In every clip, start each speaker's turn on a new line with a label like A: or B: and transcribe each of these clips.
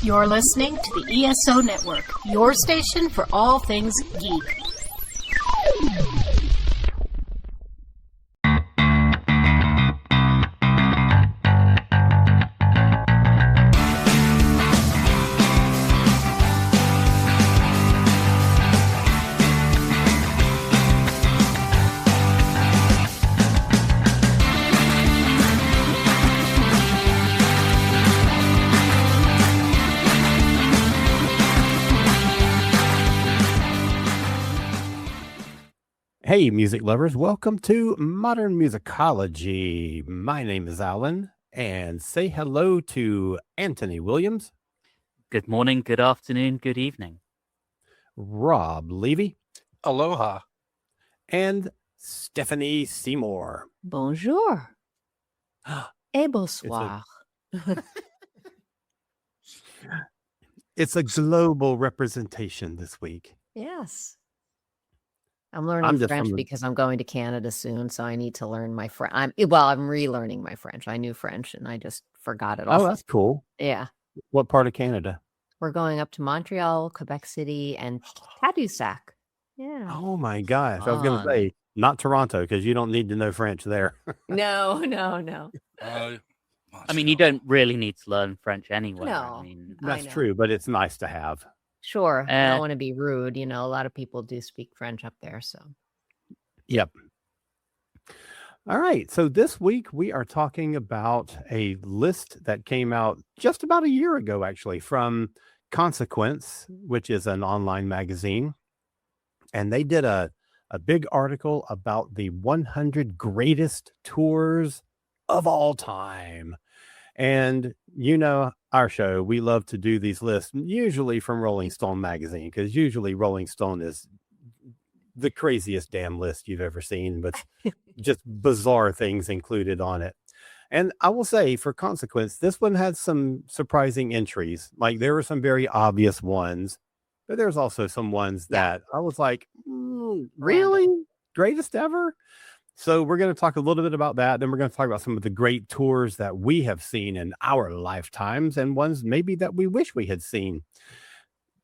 A: You're listening to the ESO Network, your station for all things geek.
B: Hey, music lovers, welcome to Modern Musicology. My name is Alan, and say hello to Anthony Williams,
C: Good morning, good afternoon, good evening.
B: Rob Levy,
D: Aloha.
B: and Stephanie Seymour.
E: Bonjour. Et bonsoir.
B: It's a global representation this week.
E: Yes. I'm learning
B: I'm just
E: French
B: from the-
E: because I'm going to Canada soon, so I need to learn my French. I'm relearning my French. I knew French and I just forgot it all.
B: Oh, that's cool.
E: Yeah.
B: What part of Canada?
E: We're going up to Montreal, Quebec City, and Tadoussac. Yeah.
B: Oh my gosh. I was going to
C: Fun.
B: say, not Toronto, because you don't need to know French there.
E: No.
C: I mean, you don't really need to learn French anyway.
E: No.
C: I mean,
E: I
B: That's
E: know.
B: true, but it's nice to have.
E: Sure. I
C: Eh.
E: don't want to be rude. You know, a lot of people do speak French up there. So
B: Yep. All right. So this week we are talking about a list that came out just about a year ago, actually, from Consequence, which is an online magazine. And they did a big article about the 100 greatest tours of all time. And you know, our show, we love to do these lists, usually from Rolling Stone magazine, because usually Rolling Stone is the craziest damn list you've ever seen, but just bizarre things included on it. And I will say, for Consequence, this one had some surprising entries. Like, there were some very obvious ones, but there's also some ones that I was like, really? Greatest ever? So we're going to talk a little bit about that. Then we're going to talk about some of the great tours that we have seen in our lifetimes and ones maybe that we wish we had seen.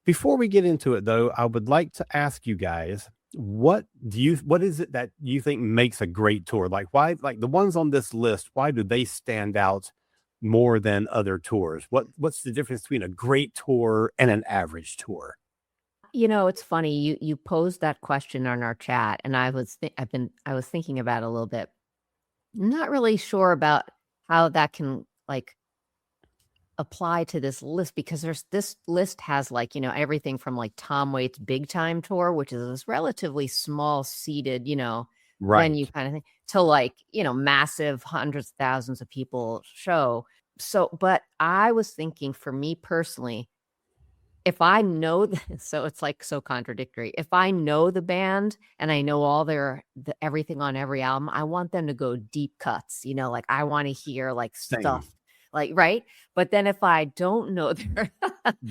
B: Before we get into it, though, I would like to ask you guys, what is it that you think makes a great tour? Like, why, like the ones on this list, why do they stand out more than other tours? What's the difference between a great tour and an average tour?
E: you know, it's funny. You posed that question on our chat, and I was thinking about it a little bit. I'm not really sure about how that can like apply to this list, because this list has like, you know, everything from like Tom Waits' Big Time Tour, which is this relatively small seated, you know, venue kind of thing, to like, you know, massive hundreds of thousands of people show. So, but I was thinking, for me personally, if I know so it's like so contradictory. If I know the band and I know all everything on every album, I want them to go deep cuts, you know, like I want to hear like
B: Same.
E: stuff, like, right. But then if I don't know their,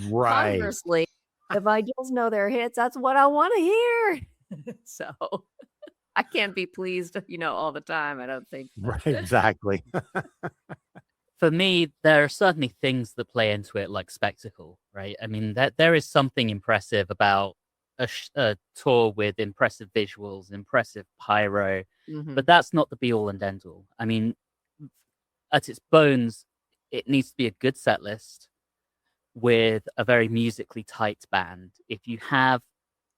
B: Right.
E: conversely, if I just know their hits, that's what I want to hear. So I can't be pleased, you know, all the time. I don't think.
B: Right, exactly.
C: for me, there are certainly things that play into it, like spectacle, right? I mean, there is something impressive about a tour with impressive visuals, impressive pyro, but that's not the be-all and end-all. I mean, at its bones, it needs to be a good set list with a very musically tight band. If you have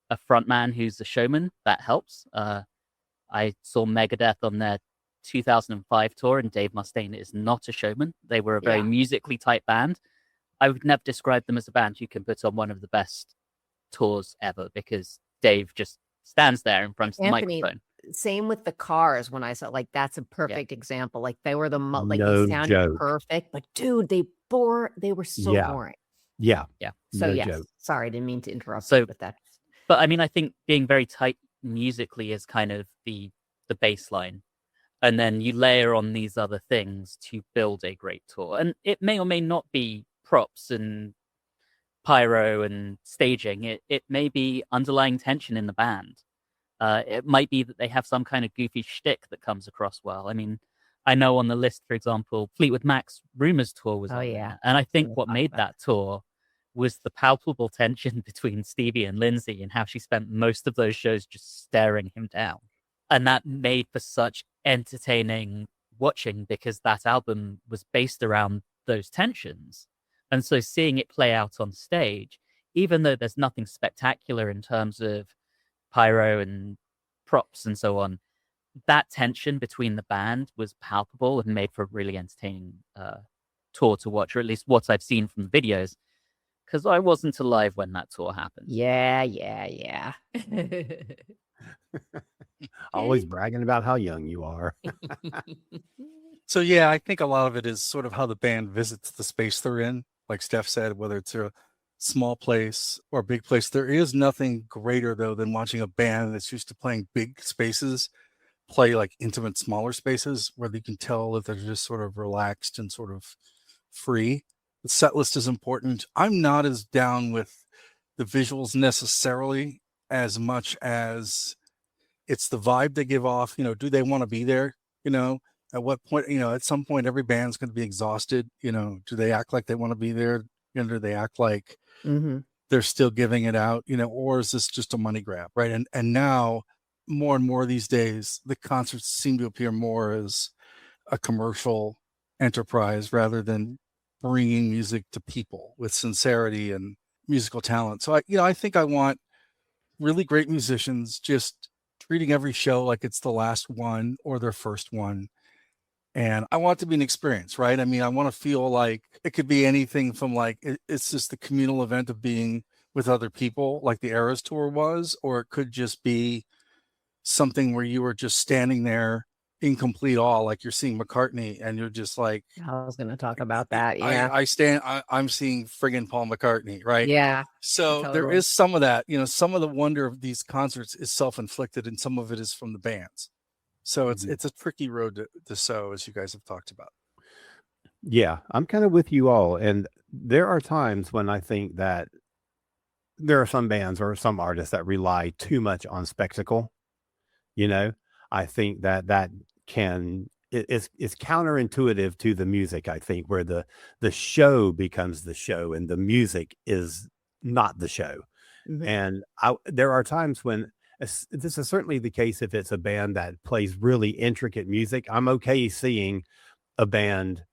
C: a frontman who's a showman, that helps. I saw Megadeth on their 2005 tour, and Dave Mustaine is not a showman. They were a very musically tight band. I would never describe them as a band you can put on one of the best tours ever, because Dave just stands there in front of the microphone.
E: Same with the Cars. When I saw, like, that's a perfect example. Like, they were like,
B: No
E: they sounded
B: joke.
E: perfect, but dude, they were so boring.
B: Yeah.
E: So
B: No
E: yes,
B: joke.
E: sorry, didn't mean to interrupt
C: So-
E: you with that.
C: But I mean, I think being very tight musically is kind of the baseline. And then you layer on these other things to build a great tour. And it may or may not be props and pyro and staging. It may be underlying tension in the band. It might be that they have some kind of goofy shtick that comes across well. I mean, I know on the list, for example, Fleetwood Mac's Rumours tour was on there. And I think what made that tour was the palpable tension between Stevie and Lindsay and how she spent most of those shows just staring him down. And that made for such entertaining watching because that album was based around those tensions. And so seeing it play out on stage, even though there's nothing spectacular in terms of pyro and props and so on, that tension between the band was palpable and made for a really entertaining tour to watch, or at least what I've seen from the videos, because I wasn't alive when that tour happened.
E: Yeah.
B: Always bragging about how young you are.
D: So yeah, I think a lot of it is sort of how the band visits the space they're in. Like Steph said, whether it's a small place or a big place, there is nothing greater though than watching a band that's used to playing big spaces play like intimate, smaller spaces where you can tell that they're just sort of relaxed and sort of free. The set list is important. I'm not as down with the visuals necessarily as much as it's the vibe they give off. You know, do they want to be there? You know, at what point, you know, at some point every band's going to be exhausted. You know, do they act like they want to be there? You know, do they act like they're still giving it out? You know, or is this just a money grab, right? And now more and more these days, the concerts seem to appear more as a commercial enterprise rather than bringing music to people with sincerity and musical talent. So I think I want really great musicians just treating every show like it's the last one or their first one. And I want it to be an experience, right? I mean, I want to feel like it could be anything from like, it's just the communal event of being with other people like the Eras tour was, or it could just be something where you were just standing there in complete awe, like you're seeing McCartney and you're just like,
E: I was going to talk about that. Yeah.
D: I'm seeing friggin' Paul McCartney, right?
E: Yeah.
D: So there
E: Totally.
D: is some of that, you know, some of the wonder of these concerts is self-inflicted and some of it is from the bands. So it's a tricky road to sow, as you guys have talked about.
B: Yeah, I'm kind of with you all. And there are times when I think that there are some bands or some artists that rely too much on spectacle. You know, I think that it's counterintuitive to the music, I think, where the show becomes the show and the music is not the show. And there are times when this is certainly the case if it's a band that plays really intricate music. I'm okay seeing a band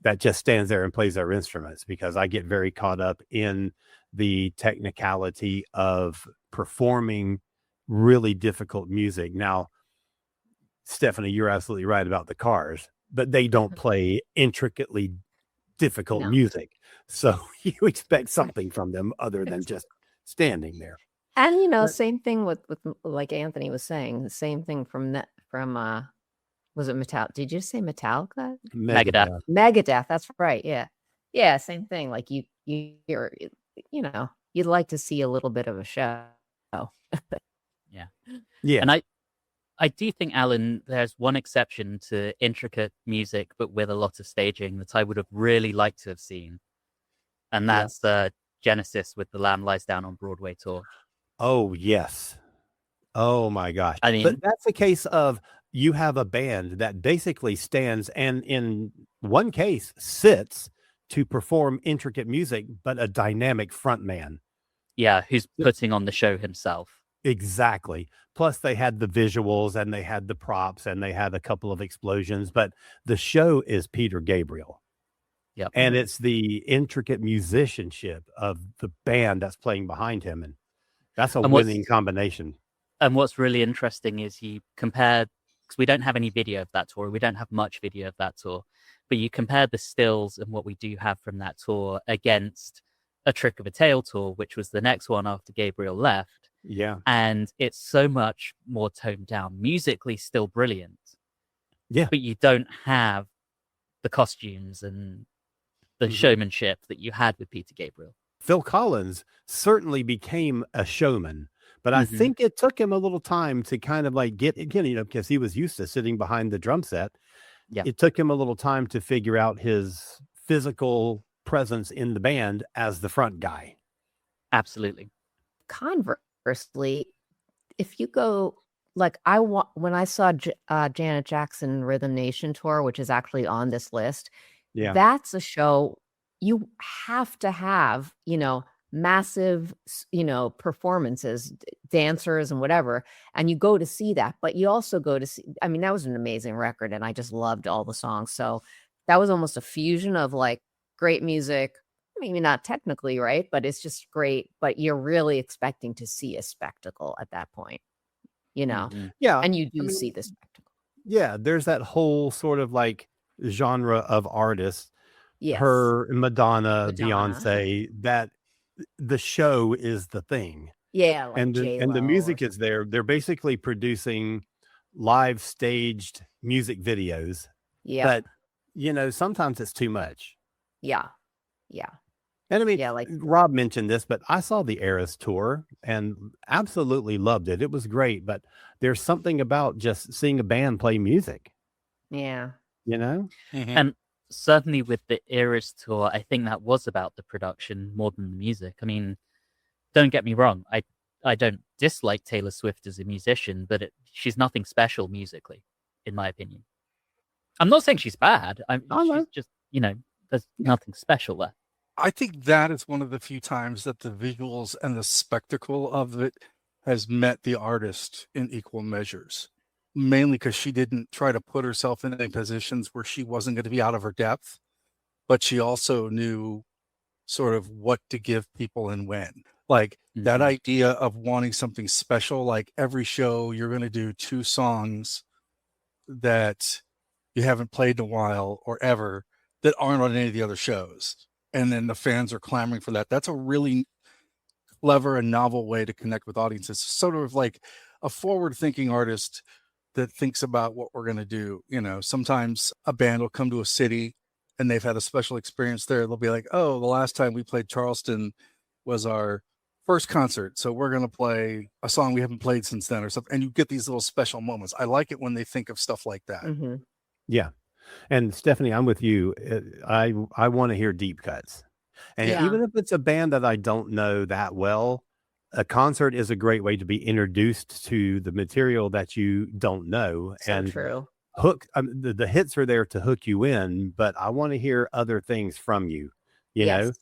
B: that just stands there and plays their instruments because I get very caught up in the technicality of performing really difficult music. Now, Stephanie, you're absolutely right about the Cars, but they don't play intricately difficult music. So you expect something from them other than just standing there.
E: And you know, same thing with like Anthony was saying, the same thing from was it Metallica? Did you say Metallica?
C: Megadeth.
E: Megadeth, that's right. Yeah, same thing. Like you're you know, you'd like to see a little bit of a show.
C: Yeah. And I do think, Alan, there's one exception to intricate music, but with a lot of staging that I would have really liked to have seen. And that's Genesis with the Lamb Lies Down on Broadway tour.
B: Oh, yes. Oh, my gosh.
C: I mean,
B: but that's a case of you have a band that basically stands and in one case sits to perform intricate music, but a dynamic front man.
C: Yeah, who's putting on the show himself.
B: Exactly. Plus they had the visuals and they had the props and they had a couple of explosions, but the show is Peter Gabriel.
C: Yep.
B: And it's the intricate musicianship of the band that's playing behind him. And that's a winning combination.
C: And what's really interesting is he compared, because we don't have any video of that tour. We don't have much video of that tour, but you compare the stills and what we do have from that tour against A Trick of a Tail tour, which was the next one after Gabriel left.
B: Yeah.
C: And it's so much more toned down, musically still brilliant.
B: Yeah.
C: But you don't have the costumes and the showmanship that you had with Peter Gabriel.
B: Phil Collins certainly became a showman, but I think it took him a little time to kind of like get, again, you know, because he was used to sitting behind the drum set.
C: Yeah.
B: It took him a little time to figure out his physical presence in the band as the front guy.
C: Absolutely.
E: Conversely, if you go like when I saw Janet Jackson Rhythm Nation tour, which is actually on this list, that's a show you have to have, massive, performances, dancers and whatever. And you go to see that, but you also go to see, I mean, that was an amazing record and I just loved all the songs. So that was almost a fusion of like great music, maybe not technically, right? But it's just great. But you're really expecting to see a spectacle at that point,
C: Mhm.
B: Yeah.
E: and you
B: I
E: do
B: mean,
E: see the spectacle.
B: yeah, there's that whole sort of like genre of artists,
E: Yes.
B: her, Madonna,
E: Madonna.
B: Beyonce, that the show is the thing.
E: Yeah, like
B: And the
E: J-Lo.
B: music is there. They're basically producing live staged music videos,
E: Yeah.
B: but sometimes it's too much.
E: Yeah. Yeah.
B: And I mean,
E: Yeah. Like,
B: Rob mentioned this, but I saw the Eras tour and absolutely loved it. It was great, but there's something about just seeing a band play music,
E: yeah.
B: you know?
D: Mhm.
C: And certainly with the Eras tour, I think that was about the production more than the music. I mean, don't get me wrong. I don't dislike Taylor Swift as a musician, but she's nothing special musically, in my opinion. I'm not saying she's bad.
B: I know.
C: She's just, there's nothing special there.
D: I think that is one of the few times that the visuals and the spectacle of it has met the artist in equal measures. Mainly because she didn't try to put herself in any positions where she wasn't going to be out of her depth, but she also knew sort of what to give people and when. Like that
C: Mhm.
D: idea of wanting something special, like every show you're going to do 2 songs that you haven't played in a while or ever that aren't on any of the other shows. And then the fans are clamoring for that. That's a really clever and novel way to connect with audiences. Sort of like a forward-thinking artist that thinks about what we're going to do. Sometimes a band will come to a city and they've had a special experience there. They'll be like, oh, the last time we played Charleston was our first concert, so we're going to play a song we haven't played since then or something. And you get these little special moments. I like it when they think of stuff like that.
E: Mm-hmm.
B: Yeah. And Stephanie, I'm with you. I want to hear deep cuts. And
E: Yeah.
B: even if it's a band that I don't know that well, a concert is a great way to be introduced to the material that you don't know.
E: So
B: And
E: true.
B: the hits are there to hook you in, but I want to hear other things from you. You know,
E: Yes.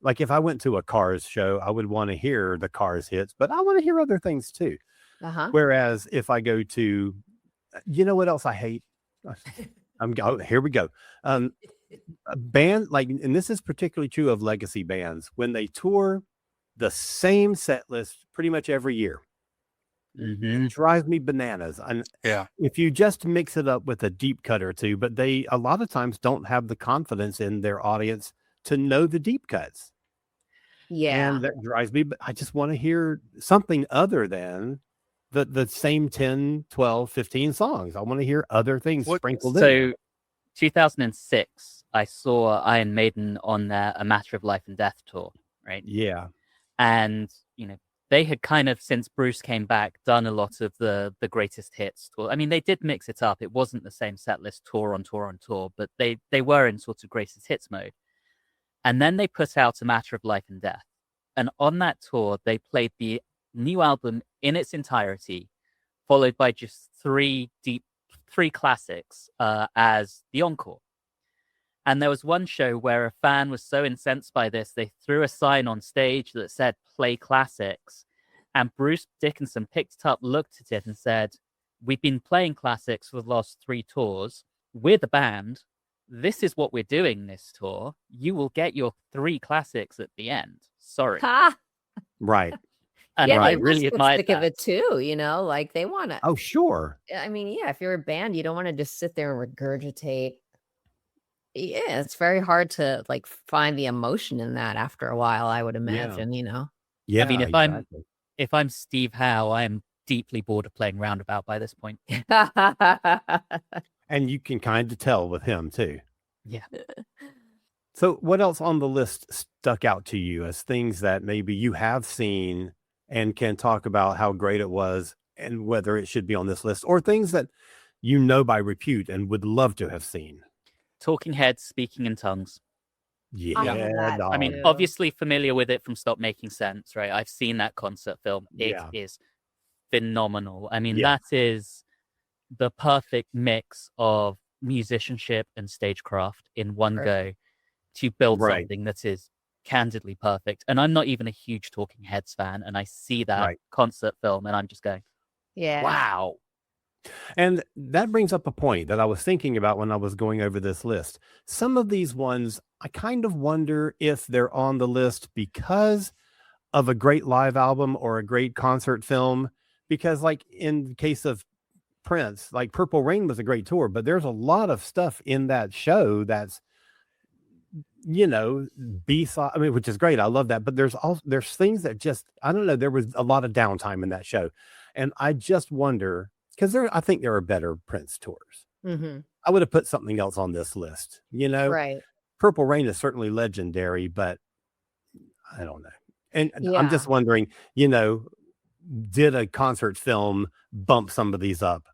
B: like if I went to a Cars show, I would want to hear the Cars hits, but I want to hear other things too.
E: Uh-huh.
B: Whereas if I go to, what else I hate? Here we go. A band and this is particularly true of legacy bands when they tour the same set list pretty much every year.
C: Mhm.
B: It drives me bananas. And
D: Yeah.
B: if you just mix it up with a deep cut or two, but they a lot of times don't have the confidence in their audience to know the deep cuts.
E: Yeah.
B: And that drives me, but I just want to hear something other than the same 10, 12, 15 songs. I want to hear other things sprinkled in.
C: So 2006, I saw Iron Maiden on their A Matter of Life and Death tour, right?
B: Yeah.
C: And, they had kind of, since Bruce came back, done a lot of the greatest hits tour. I mean, they did mix it up. It wasn't the same set list tour on tour on tour, but they were in sort of greatest hits mode. And then they put out A Matter of Life and Death. And on that tour, they played the new album in its entirety, followed by just three classics as the encore. And there was one show where a fan was so incensed by this, they threw a sign on stage that said "Play Classics." And Bruce Dickinson picked it up, looked at it, and said, "We've been playing classics for the last 3 tours. We're the band. This is what we're doing this tour. You will get your 3 classics at the end. Sorry."
E: Ha!
B: Right.
C: And
E: Yeah,
C: I
E: they must
C: really
E: get
C: admired
E: sick of
C: that.
E: it too, like they want to.
B: Oh, sure.
E: I mean, yeah, if you're a band, you don't want to just sit there and regurgitate. Yeah, it's very hard to like find the emotion in that after a while, I would imagine,
B: Yeah.
C: I mean,
B: exactly.
C: if I'm Steve Howe, I am deeply bored of playing Roundabout by this point.
B: And you can kind of tell with him too.
C: Yeah.
B: So what else on the list stuck out to you as things that maybe you have seen and can talk about how great it was and whether it should be on this list, or things that by repute and would love to have seen?
C: Talking Heads speaking in tongues.
B: Yeah.
E: that
C: I mean,
E: too.
C: obviously familiar with it from Stop Making Sense, right? I've seen that concert film. It
B: Yeah.
C: is phenomenal. I mean,
B: Yeah.
C: that is the perfect mix of musicianship and stagecraft in one
E: Right.
C: go to build
B: Right.
C: something that is candidly perfect. And I'm not even a huge Talking Heads fan, and I see that
B: Right.
C: concert film and I'm just going,
E: Yeah.
C: wow.
B: And that brings up a point that I was thinking about when I was going over this list. Some of these ones, I kind of wonder if they're on the list because of a great live album or a great concert film. Because, like in the case of Prince, like Purple Rain was a great tour, but there's a lot of stuff in that show that's, B-side. I mean, which is great. I love that. But there's things that just, I don't know. There was a lot of downtime in that show, and I just wonder because I think there are better Prince tours.
E: Mm-hmm.
B: I would have put something else on this list.
E: Right.
B: Purple Rain is certainly legendary, but I don't know. And I'm
E: Yeah.
B: just wondering, did a concert film bump some of these up?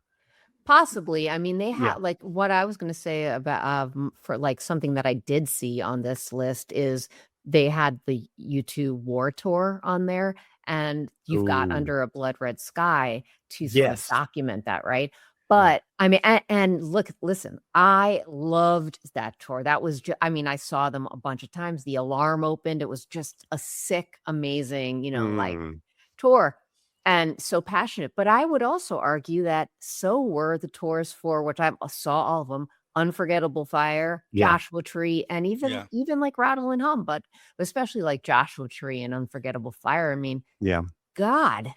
E: Possibly. I mean, they
B: Yeah.
E: have like what I was going to say about for like something that I did see on this list is they had the U2 War Tour on there, and you've got
B: Ooh.
E: Under a Blood Red Sky to sort of
B: Yes.
E: document that, right? But I mean, and listen, I loved that tour. That was, I mean, I saw them a bunch of times. The Alarm opened. It was just a sick, amazing, like tour. And so passionate. But I would also argue that so were the tours for which I saw all of them: Unforgettable Fire,
B: Yeah.
E: Joshua Tree, and
D: Yeah.
E: even like Rattle and Hum, but especially like Joshua Tree and Unforgettable Fire. I mean,
B: Yeah.
E: God,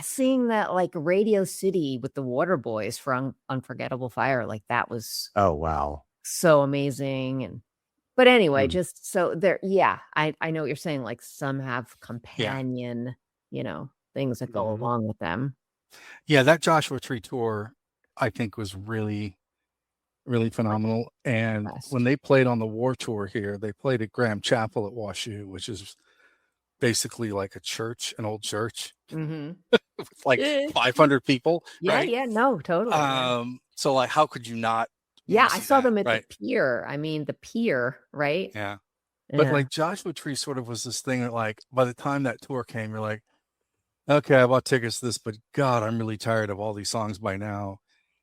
E: seeing that like Radio City with the Waterboys for Unforgettable Fire, like that was
B: Oh, wow.
E: so amazing. But anyway,
B: Mm.
E: just so there, yeah, I know what you're saying. Like some have companion, things that go
B: Mhm.
E: along with them.
D: Yeah, that Joshua Tree tour, I think, was really, really phenomenal. And
E: Best.
D: when they played on the War Tour here, they played at Graham Chapel at WashU, which is basically like a church, an old church
E: Mm-hmm.
D: with like
E: Yeah.
D: 500 people.
E: Yeah,
D: right?
E: yeah, no, totally. Yeah.
D: So like, how could you not?
E: Yeah,
D: wanna
E: I
D: see
E: saw
D: that,
E: them at
D: right?
E: the pier. I mean, the pier, right?
D: Yeah. But
E: Yeah.
D: like Joshua Tree sort of was this thing that like by the time that tour came, you're like, okay, I bought tickets to this, but God, I'm really tired of all these songs by now.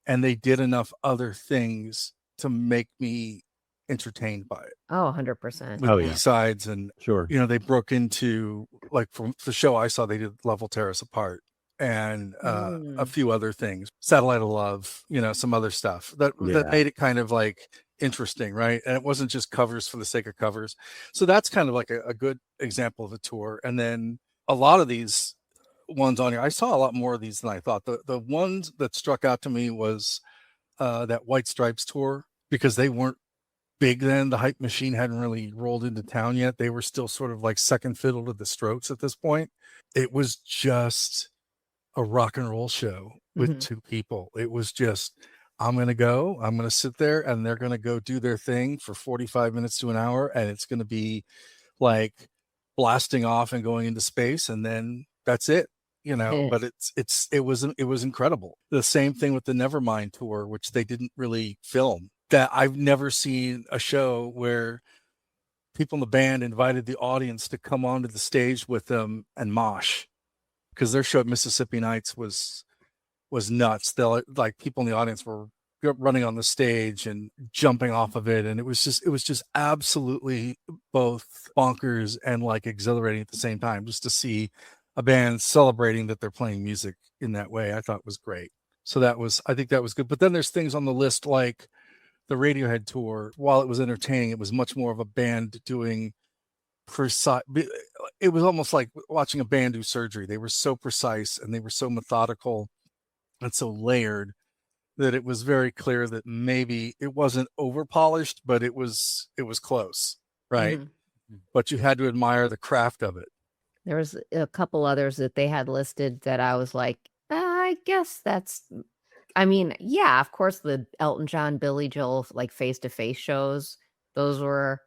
D: And they did enough other things to make me entertained by it
E: Oh, 100%.
D: with
B: Oh, yeah.
D: B-sides. And,
B: Sure.
D: they broke into, like from the show I saw, they did Level Tear Us Apart and a few other things, Satellite of Love, some other stuff that
B: Yeah.
D: made it kind of like interesting, right? And it wasn't just covers for the sake of covers. So that's kind of like a good example of a tour. And then a lot of these ones on here, I saw a lot more of these than I thought. The ones that struck out to me was that White Stripes tour, because they weren't big then. The Hype Machine hadn't really rolled into town yet. They were still sort of like second fiddle to the Strokes at this point. It was just a rock and roll show with
E: Mhm.
D: two people. It was just, I'm going to sit there and they're going to go do their thing for 45 minutes to an hour. And it's going to be like blasting off and going into space. And then that's it, but it was incredible. The same thing with the Nevermind tour, which they didn't really film. That I've never seen a show where people in the band invited the audience to come onto the stage with them and mosh, because their show at Mississippi Nights was nuts. They'll like people in the audience were running on the stage and jumping off of it, and it was just absolutely both bonkers and like exhilarating at the same time, just to see a band celebrating that they're playing music in that way. I thought was great. So I think that was good. But then there's things on the list like the Radiohead tour. While it was entertaining, it was much more of a band doing precise. It was almost like watching a band do surgery. They were so precise and they were so methodical and so layered that it was very clear that maybe it wasn't over polished, but it was close, right?
E: Mhm.
D: But you had to admire the craft of it.
E: There was a couple others that they had listed that I was like, I guess that's, I mean, yeah, of course, the Elton John, Billy Joel, like face-to-face shows, those were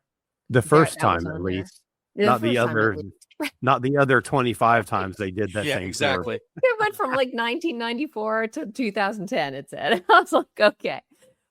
B: The first
E: that was
B: time, at
E: on there.
B: least,
E: The
B: not the
E: first time, at
B: other,
E: least.
B: not the other 25 times they did that
D: Yeah,
B: same tour.
D: exactly.
E: It went from like 1994 to 2010, it said. I was like, okay.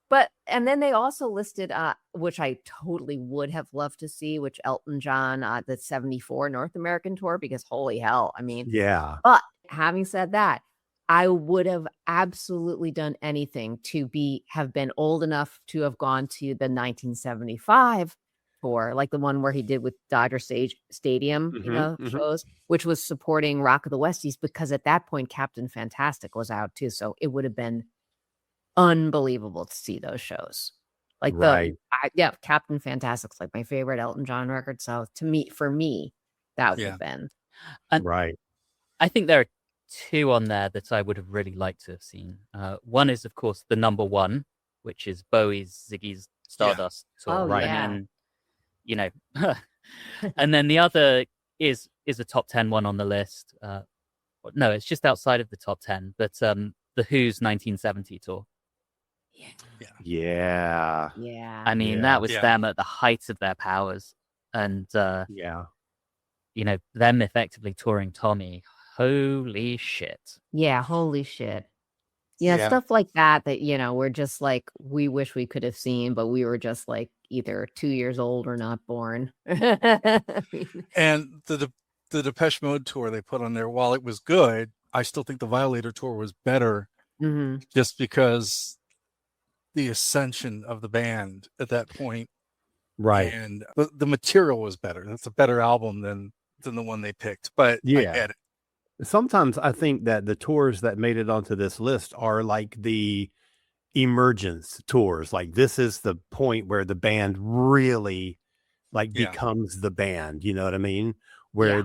E: But, and then they also listed, which I totally would have loved to see, which Elton John, the 74 North American tour, because holy hell, I mean,
B: Yeah.
E: but having said that, I would have absolutely done anything to have been old enough to have gone to the 1975 tour, like the one where he did with Dodger Stadium,
B: Mhm.
E: shows, which was supporting Rock of the Westies, because at that point Captain Fantastic was out too. So it would have been unbelievable to see those shows. Like
B: Right.
E: Captain Fantastic's like my favorite Elton John record. So for me, that would
D: Yeah.
E: have been.
C: And
B: Right.
C: I think there are two on there that I would have really liked to have seen. One is, of course, the number one, which is Bowie's Ziggy's Stardust tour.
E: Oh,
B: Right.
E: yeah.
C: And then, and then the other is a top 10 one on the list. No, it's just outside of the top 10, but the Who's 1970 tour.
B: Yeah.
E: Yeah.
C: I mean,
B: Yeah.
C: that was
D: Yeah.
C: them at the height of their powers. And,
B: Yeah.
C: them effectively touring Tommy. Holy shit.
E: Yeah. Holy shit. Yeah.
D: Yeah.
E: Stuff like that, we're just like, we wish we could have seen, but we were just like either 2 years old or not born. I mean,
D: And the Depeche Mode tour they put on there, while it was good, I still think the Violator tour was better,
E: mhm.
D: just because the ascension of the band at that point,
B: Right.
D: and the material was better. That's a better album than the one they picked. But I
B: Yeah.
D: get it.
B: Sometimes I think that the tours that made it onto this list are like the emergence tours. Like this is the point where the band really
D: Yeah.
B: becomes the band. You know what I mean? Where
E: Yeah.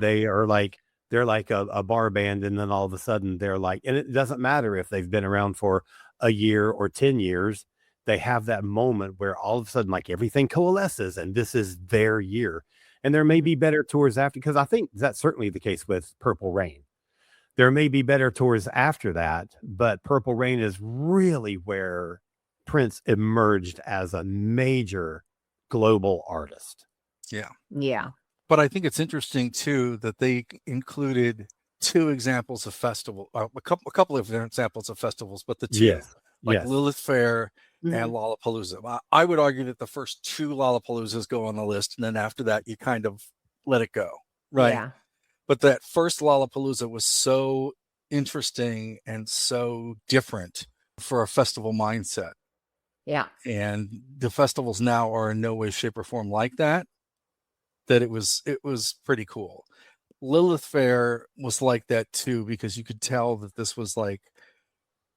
B: they're like a bar band, and then all of a sudden they're like, and it doesn't matter if they've been around for a year or 10 years. They have that moment where all of a sudden like everything coalesces and this is their year. And there may be better tours after, because I think that's certainly the case with Purple Rain. There may be better tours after that, but Purple Rain is really where Prince emerged as a major global artist.
E: Yeah.
D: But I think it's interesting too that they included two examples of festival, a couple of different examples of festivals, but the two,
B: Yes.
D: like
B: Yes.
D: Lilith Fair
E: Mhm.
D: and Lollapalooza. I would argue that the first two Lollapaloozas go on the list, and then after that, you kind of let it go, right?
E: Yeah.
D: But that first Lollapalooza was so interesting and so different for a festival mindset.
E: Yeah.
D: And the festivals now are in no way, shape, or form like that. That it was pretty cool. Lilith Fair was like that too, because you could tell that this was like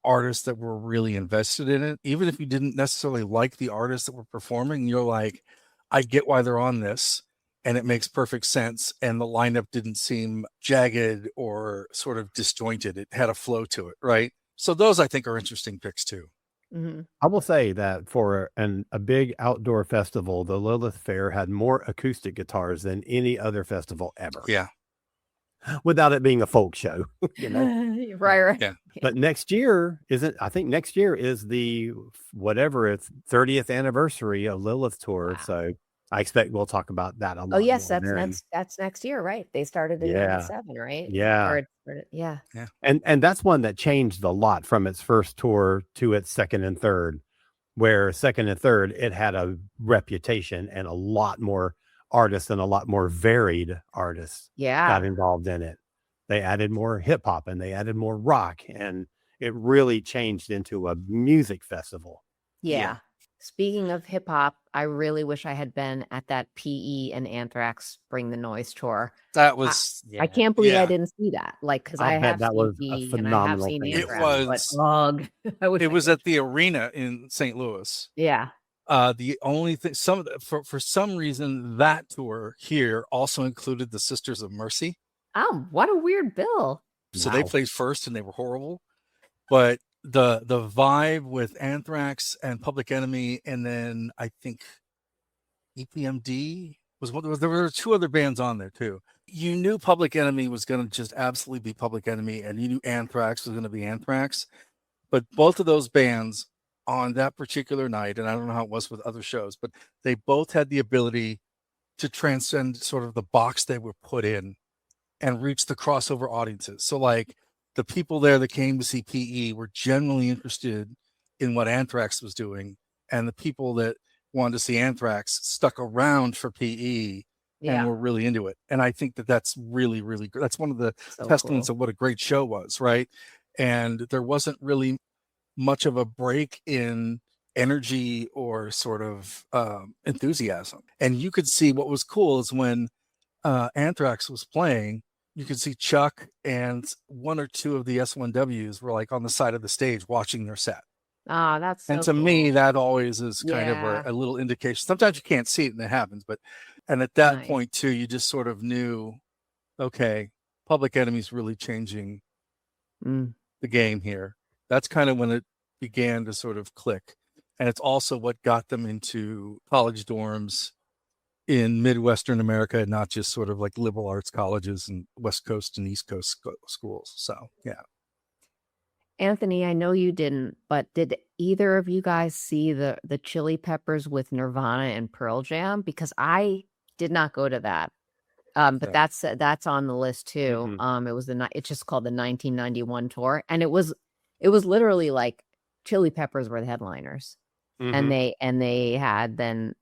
D: artists that were really invested in it. Even if you didn't necessarily like the artists that were performing, you're like, I get why they're on this, and it makes perfect sense. And the lineup didn't seem jagged or sort of disjointed. It had a flow to it, right? So those I think are interesting picks too.
E: Hmm.
B: I will say that for a big outdoor festival, the Lilith Fair had more acoustic guitars than any other festival ever.
D: Yeah.
B: Without it being a folk show, you know.
E: Right.
D: Yeah.
B: But next year I think next year is the whatever it's 30th anniversary of Lilith tour.
E: Wow.
B: So I expect we'll talk about that a lot.
E: Oh yes,
B: more there.
E: that's next year, right? They started in
B: Yeah.
E: 97, right?
B: Yeah.
E: Yeah.
B: And that's one that changed a lot from its first tour to its second and third, where second and third, it had a reputation and a lot more artists and a lot more varied artists
E: Yeah.
B: got involved in it. They added more hip hop and they added more rock, and it really changed into a music festival.
E: Yeah. Speaking of hip hop, I really wish I had been at that PE and Anthrax Bring the Noise tour.
D: That was
C: Yeah.
E: I can't believe
D: Yeah.
E: I didn't see that. Like, because
B: I
E: I
B: bet
E: have
B: that
E: seen
B: was a
E: PE and I have
B: phenomenal
E: seen
B: thing.
D: It
E: Anthrax.
D: was.
E: But, ugh, I wish
D: it
E: I
D: was
E: could.
D: at the arena in St. Louis.
E: Yeah.
D: The only thing, for some reason, that tour here also included the Sisters of Mercy.
E: Oh, what a weird bill.
D: So they
B: Wow.
D: played first and they were horrible. But the vibe with Anthrax and Public Enemy, and then I think EPMD was one. There were two other bands on there too. You knew Public Enemy was going to just absolutely be Public Enemy, and you knew Anthrax was going to be Anthrax. But both of those bands on that particular night, and I don't know how it was with other shows, but they both had the ability to transcend sort of the box they were put in and reach the crossover audiences. So like the people there that came to see PE were generally interested in what Anthrax was doing, and the people that wanted to see Anthrax stuck around for PE
E: Yeah.
D: and were really into it. And I think that that's really, really good. That's one of the
E: So
D: testaments
E: cool.
D: of what a great show was, right? And there wasn't really much of a break in energy or sort of enthusiasm. And you could see what was cool is when Anthrax was playing, you could see Chuck and one or two of the S1Ws were like on the side of the stage watching their set.
E: Oh, that's so
D: And to
E: cool.
D: me, that always is kind of
E: Yeah.
D: a little indication. Sometimes you can't see it and it happens, and at that
E: Nice.
D: point too, you just sort of knew, okay, Public Enemy's really changing
E: Mm.
D: the game here. That's kind of when it began to sort of click. And it's also what got them into college dorms in Midwestern America, and not just sort of like liberal arts colleges and West Coast and East Coast schools. So, yeah.
E: Anthony, I know you didn't, but did either of you guys see the Chili Peppers with Nirvana and Pearl Jam? Because I did not go to that. But
D: Yeah.
E: that's on the list too.
B: Mhm.
E: It was it's just called the 1991 tour, and it was literally like Chili Peppers were the headliners, and
B: Mhm.
E: they had then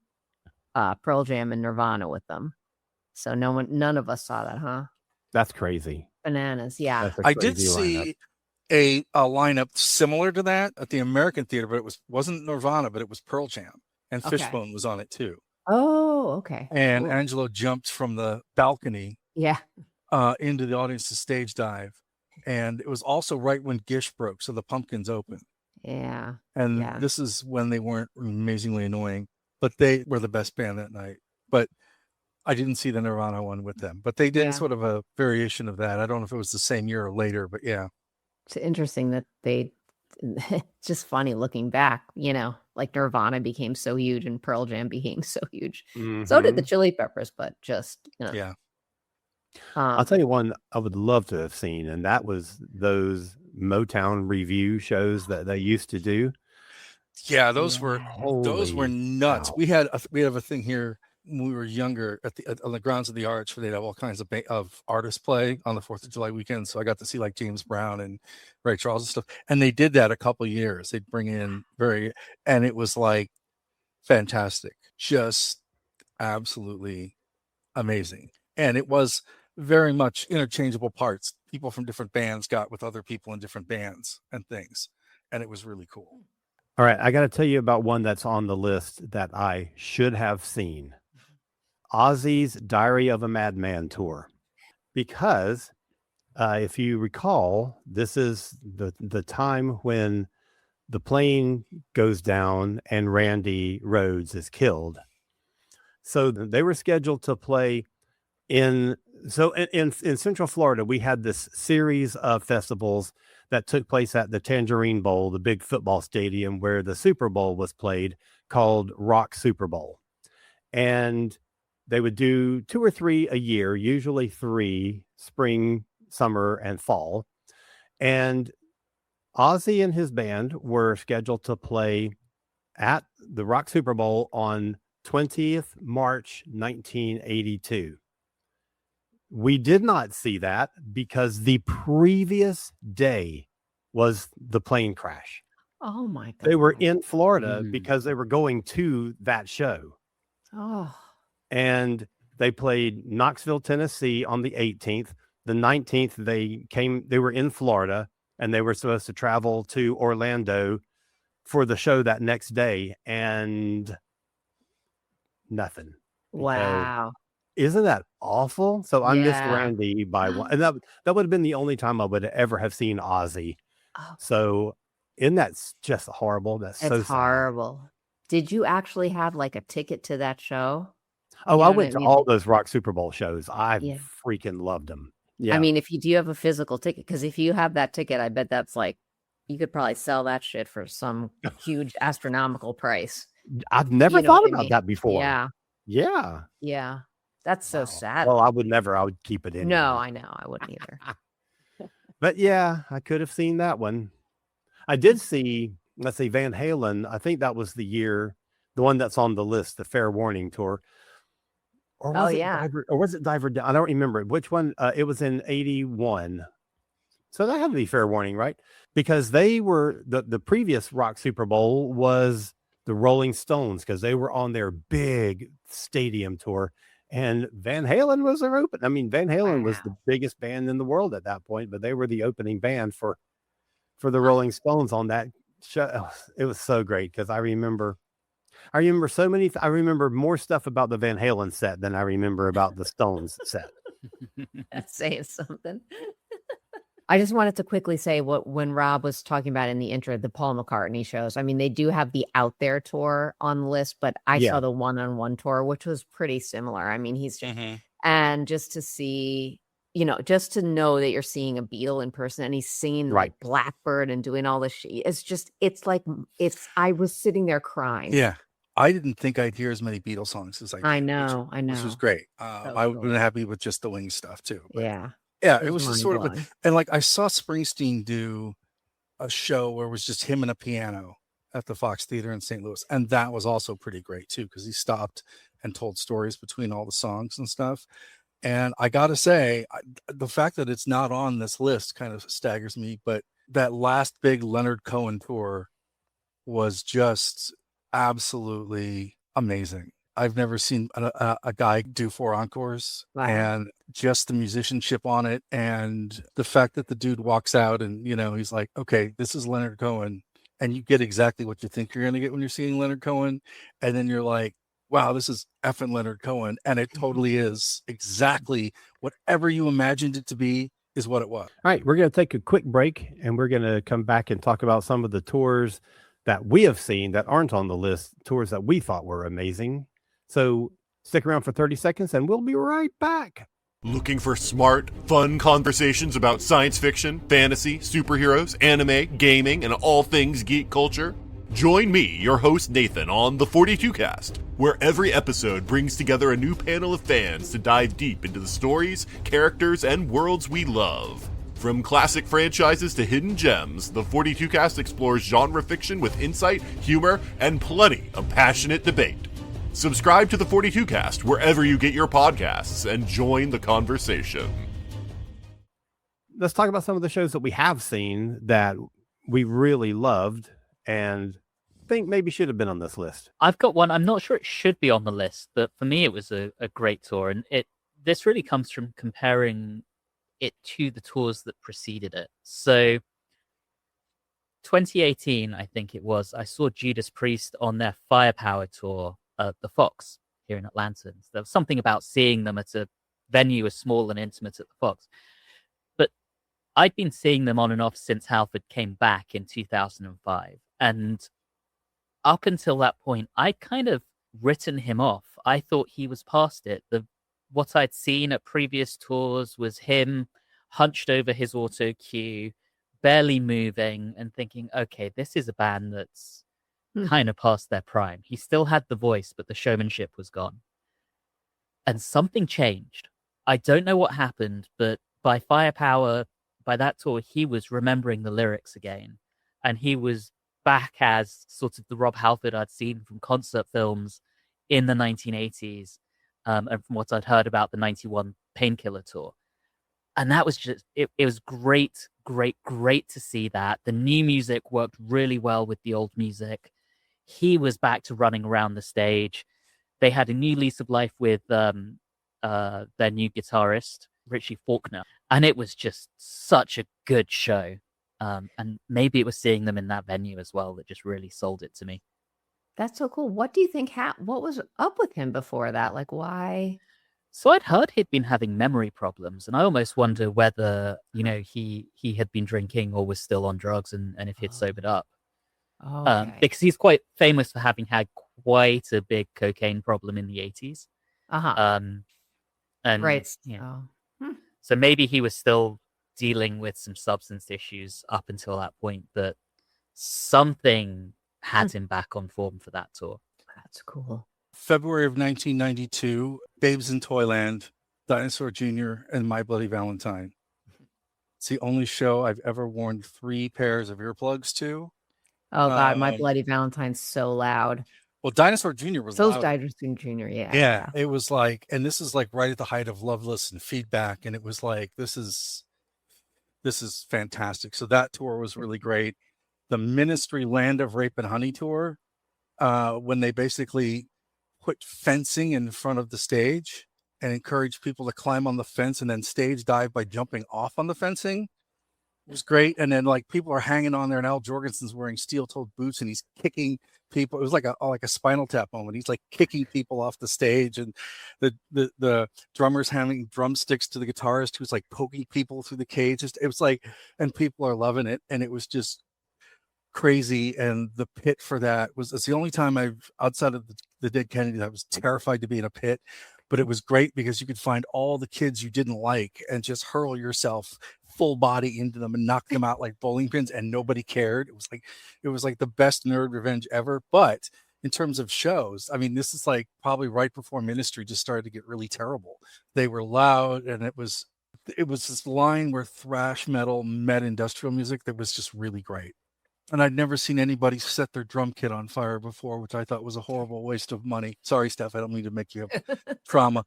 E: Pearl Jam and Nirvana with them. So none of us saw that, huh?
B: That's crazy.
E: Bananas, yeah.
B: That's a
D: I did
B: crazy lineup.
D: see a lineup similar to that at the American Theater, but it wasn't Nirvana, but it was Pearl Jam, and
E: Okay.
D: Fishbone was on it too.
E: Oh, okay.
D: And
E: Cool.
D: Angelo jumped from the balcony
E: Yeah.
D: into the audience to stage dive. And it was also right when Gish broke, so the Pumpkins opened.
E: Yeah.
D: And
E: Yeah.
D: this is when they weren't amazingly annoying, but they were the best band that night. But I didn't see the Nirvana one with them, but they did
E: Yeah.
D: sort of a variation of that. I don't know if it was the same year or later, but yeah.
E: It's interesting that they it's just funny looking back, like Nirvana became so huge and Pearl Jam became so huge. So did the
B: Mhm.
E: Chili Peppers, but just,
D: Yeah.
B: I'll
E: um,
B: tell you one I would love to have seen, and that was those Motown review shows that they used to do.
D: Yeah, those were
B: Holy
D: nuts.
B: cow.
D: We have a thing here when we were younger on the grounds of the arts, where they'd have all kinds of artists play on the 4th of July weekend. So I got to see like James Brown and Ray Charles and stuff. And they did that a couple of years. They'd bring in and it was like fantastic, just absolutely amazing. And it was very much interchangeable parts. People from different bands got with other people in different bands and things. And it was really cool.
B: All right, I got to tell you about one that's on the list that I should have seen. Ozzy's Diary of a Madman tour. Because if you recall, this is the time when the plane goes down and Randy Rhoads is killed. So they were scheduled to play in Central Florida. We had this series of festivals that took place at the Tangerine Bowl, the big football stadium where the Super Bowl was played, called Rock Super Bowl. And they would do 2 or 3 a year, usually 3, spring, summer, and fall. And Ozzy and his band were scheduled to play at the Rock Super Bowl on 20th March 1982. We did not see that because the previous day was the plane crash.
E: oh my God.
B: They were in Florida
C: Mhm.
B: because they were going to that show.
E: Oh,
B: And they played Knoxville, Tennessee on the 18th. The 19th, they were in Florida, and they were supposed to travel to Orlando for the show that next day, and nothing. So
E: wow.
B: isn't that awful? So I missed
E: Yeah.
B: Randy by one, and that would have been the only time I would ever have seen Ozzy.
E: Oh,
B: So, isn't that just horrible? That's so
E: it's
B: sad.
E: horrible. Did you actually have like a ticket to that show?
B: Oh,
E: You know
B: I
E: what I
B: went to
E: mean?
B: all those Rock Super Bowl shows. I
E: Yeah.
B: freaking loved them.
E: I
B: Yeah.
E: mean, do you have a physical ticket? Because if you have that ticket, I bet that's like, you could probably sell that shit for some huge astronomical price.
B: I've never
E: You know
B: thought
E: what I
B: about
E: mean?
B: that before.
E: Yeah.
B: Yeah.
E: Yeah. That's so
B: Wow.
E: sad.
B: Well, I would keep it in.
E: No, I know. I wouldn't either.
B: But yeah, I could have seen that one. I did see, let's see, Van Halen. I think that was the one that's on the list, the Fair Warning tour. Or was it
E: yeah.
B: Diver Down? I don't remember which one. It was in 81. So that had to be Fair Warning, right? Because they were the previous Rock Super Bowl was the Rolling Stones, because they were on their big stadium tour, and Van Halen was their open. I mean, Van Halen was the biggest band in the world at that point, but they were the opening band for the Rolling Stones on that show. It was so great because I remember so many. I remember more stuff about the Van Halen set than I remember about the Stones set.
E: That's saying something. I just wanted to quickly say when Rob was talking about in the intro, the Paul McCartney shows. I mean, they do have the Out There tour on the list, but I
B: Yeah.
E: saw the one-on-one tour, which was pretty similar. I mean, he's just, and just to see, just to know that you're seeing a Beatle in person and he's singing
B: Right.
E: like Blackbird and doing all this shit. I was sitting there crying.
D: Yeah. I didn't think I'd hear as many Beatles songs as I did.
E: I know.
D: Which was great.
E: was
D: I would have
E: cool.
D: been happy with just the Wings stuff too. But
E: Yeah.
D: yeah, it was just sort of,
E: mind-blowing.
D: and like I saw Springsteen do a show where it was just him and a piano at the Fox Theater in St. Louis. And that was also pretty great too, because he stopped and told stories between all the songs and stuff. And I got to say, the fact that it's not on this list kind of staggers me, but that last big Leonard Cohen tour was just absolutely amazing. I've never seen a guy do 4 encores.
E: Wow.
D: And just the musicianship on it, and the fact that the dude walks out and he's like, okay, this is Leonard Cohen, and you get exactly what you think you're going to get when you're seeing Leonard Cohen, and then you're like, wow, this is effing Leonard Cohen, and it totally is exactly whatever you imagined it to be is what it was.
B: All right, we're going to take a quick break, and we're going to come back and talk about some of the tours that we have seen that aren't on the list, tours that we thought were amazing. So stick around for 30 seconds, and we'll be right back.
F: Looking for smart, fun conversations about science fiction, fantasy, superheroes, anime, gaming, and all things geek culture? Join me, your host Nathan, on the 42 Cast, where every episode brings together a new panel of fans to dive deep into the stories, characters, and worlds we love. From classic franchises to hidden gems, the 42 Cast explores genre fiction with insight, humor, and plenty of passionate debate. Subscribe to the 42 Cast wherever you get your podcasts and join the conversation.
B: Let's talk about some of the shows that we have seen that we really loved and think maybe should have been on this list.
C: I've got one. I'm not sure it should be on the list, but for me, it was a great tour. And this really comes from comparing it to the tours that preceded it. So 2018, I think it was, I saw Judas Priest on their Firepower tour at the Fox here in Atlanta. There was something about seeing them at a venue as small and intimate at the Fox. But I'd been seeing them on and off since Halford came back in 2005. And up until that point, I'd kind of written him off. I thought he was past it. What I'd seen at previous tours was him hunched over his auto cue, barely moving, and thinking, okay, this is a band that's kind of past their prime. He still had the voice, but the showmanship was gone. And something changed. I don't know what happened, but by Firepower, by that tour, he was remembering the lyrics again. And he was back as sort of the Rob Halford I'd seen from concert films in the 1980s, and from what I'd heard about the 91 Painkiller tour. And that was just, it was great to see that. The new music worked really well with the old music. He was back to running around the stage. They had a new lease of life with their new guitarist, Richie Faulkner. And it was just such a good show. And maybe it was seeing them in that venue as well that just really sold it to me.
E: That's so cool. What do you think? What was up with him before that? Like, why?
C: So I'd heard he'd been having memory problems, and I almost wonder whether, he had been drinking or was still on drugs, and if he'd sobered up.
E: Okay.
C: Because he's quite famous for having had quite a big cocaine problem in the 80s. And
E: Right.
C: yeah.
E: Oh.
C: So maybe he was still dealing with some substance issues up until that point, but something had him back on form for that tour.
E: That's cool.
D: February of 1992, Babes in Toyland, Dinosaur Jr., and My Bloody Valentine. It's the only show I've ever worn 3 pairs of earplugs to.
E: Oh God, My Bloody Valentine's so loud.
D: Well, Dinosaur Jr. was
E: So's
D: loud.
E: Dinosaur Jr.
D: Yeah, it was like, and this is like right at the height of Loveless and Feedback, and it was like, this is fantastic. So that tour was really great. The Ministry Land of Rape and Honey tour, when they basically put fencing in front of the stage and encouraged people to climb on the fence and then stage dive by jumping off on the fencing. It was great. And then like people are hanging on there, and Al Jorgensen's wearing steel-toed boots, and he's kicking people. It was like a Spinal Tap moment. He's like kicking people off the stage, and the drummer's handing drumsticks to the guitarist who's like poking people through the cage. It was like, and people are loving it, and it was just crazy. And the pit for that it's the only time I've, outside of the Dead Kennedy, I was terrified to be in a pit. But it was great because you could find all the kids you didn't like and just hurl yourself full body into them and knock them out like bowling pins, and nobody cared. It was like the best nerd revenge ever. But in terms of shows, I mean, this is like probably right before Ministry just started to get really terrible. They were loud, and it was this line where thrash metal met industrial music that was just really great. And I'd never seen anybody set their drum kit on fire before, which I thought was a horrible waste of money. Sorry, Steph, I don't mean to make you have trauma.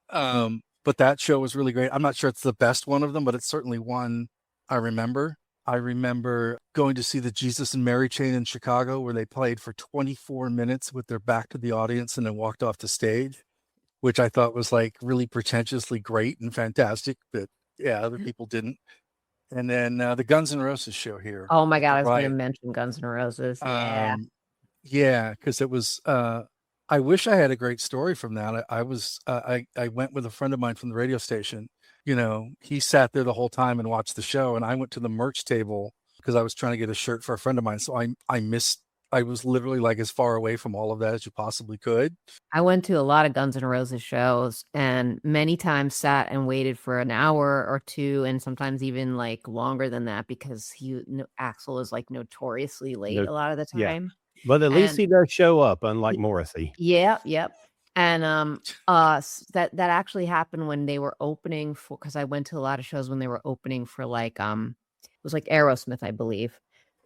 D: But that show was really great. I'm not sure it's the best one of them, but it's certainly one I remember. I remember going to see the Jesus and Mary Chain in Chicago, where they played for 24 minutes with their back to the audience and then walked off the stage, which I thought was like really pretentiously great and fantastic. But yeah, other people didn't. And then the Guns N' Roses show here.
E: Oh my God, I was going to mention Guns N' Roses. Yeah.
D: Yeah, because it was, I wish I had a great story from that. I went with a friend of mine from the radio station. You know, he sat there the whole time and watched the show. And I went to the merch table because I was trying to get a shirt for a friend of mine. So I was literally like as far away from all of that as you possibly could.
E: I went to a lot of Guns N' Roses shows, and many times sat and waited for an hour or two, and sometimes even like longer than that, because Axl is like notoriously late a lot of the time.
B: Yeah. But at least he does show up, unlike Morrissey.
E: Yeah, yep. And that actually happened when they were opening for, because I went to a lot of shows when they were opening for like it was like Aerosmith, I believe.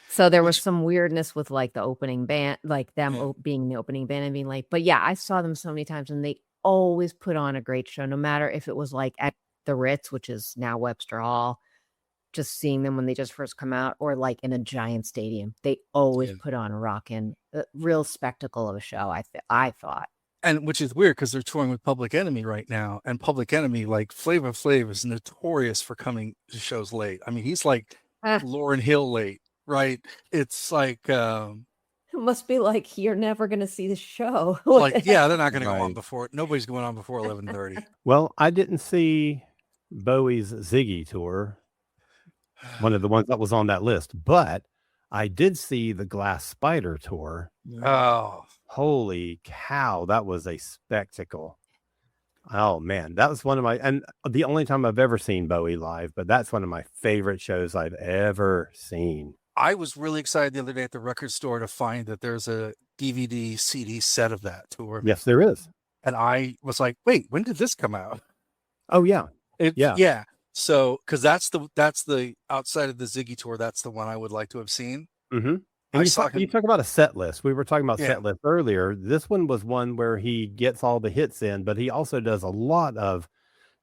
E: So there was some weirdness with like the opening band, like them being the opening band and being like, but yeah, I saw them so many times, and they always put on a great show, no matter if it was like at the Ritz, which is now Webster Hall, just seeing them when they just first come out, or like in a giant stadium. They always put on a rockin', real spectacle of a show, I thought.
D: And which is weird because they're touring with Public Enemy right now. And Public Enemy, like Flavor Flav, is notorious for coming to shows late. I mean, he's like Lauryn Hill late. Right. It's like
E: it must be like you're never gonna see the show.
D: Like, yeah, they're not gonna go on before. Nobody's going on before 11:30.
B: Well, I didn't see Bowie's Ziggy tour, one of the ones that was on that list, but I did see the Glass Spider tour.
D: Oh,
B: holy cow, that was a spectacle. Oh man, that was one of my, and the only time I've ever seen Bowie live, but that's one of my favorite shows I've ever seen.
D: I was really excited the other day at the record store to find that there's a DVD CD set of that tour.
B: Yes, there is.
D: And I was like, wait, when did this come out?
B: Oh yeah.
D: Yeah. So, because that's the outside of the Ziggy tour, that's the one I would like to have seen.
B: Mm-hmm. And you talk about a set list. We were talking about set list earlier. This one was one where he gets all the hits in, but he also does a lot of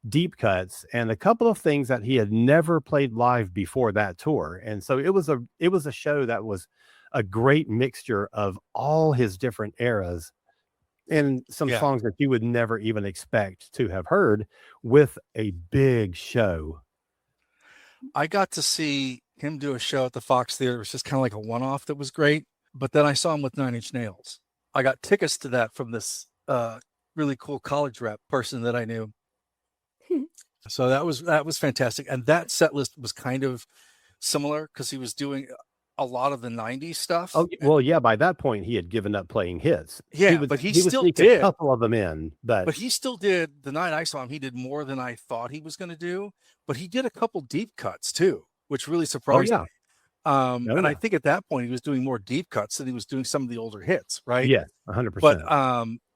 B: deep cuts and a couple of things that he had never played live before that tour. And so it was a show that was a great mixture of all his different eras and some songs that you would never even expect to have heard, with a big show.
D: I got to see him do a show at the Fox Theater. It was just kind of like a one-off that was great. But then I saw him with 9 Inch Nails. I got tickets to that from this really cool college rep person that I knew. So that was fantastic. And that set list was kind of similar because he was doing a lot of the 90s stuff.
B: Oh, well, yeah, by that point he had given up playing hits.
D: Yeah, but he still did
B: a couple of them in. But
D: he still did. The night I saw him, he did more than I thought he was going to do. But he did a couple deep cuts too, which really surprised me. And I think at that point he was doing more deep cuts than he was doing some of the older hits, right?
B: Yeah, 100%.
D: But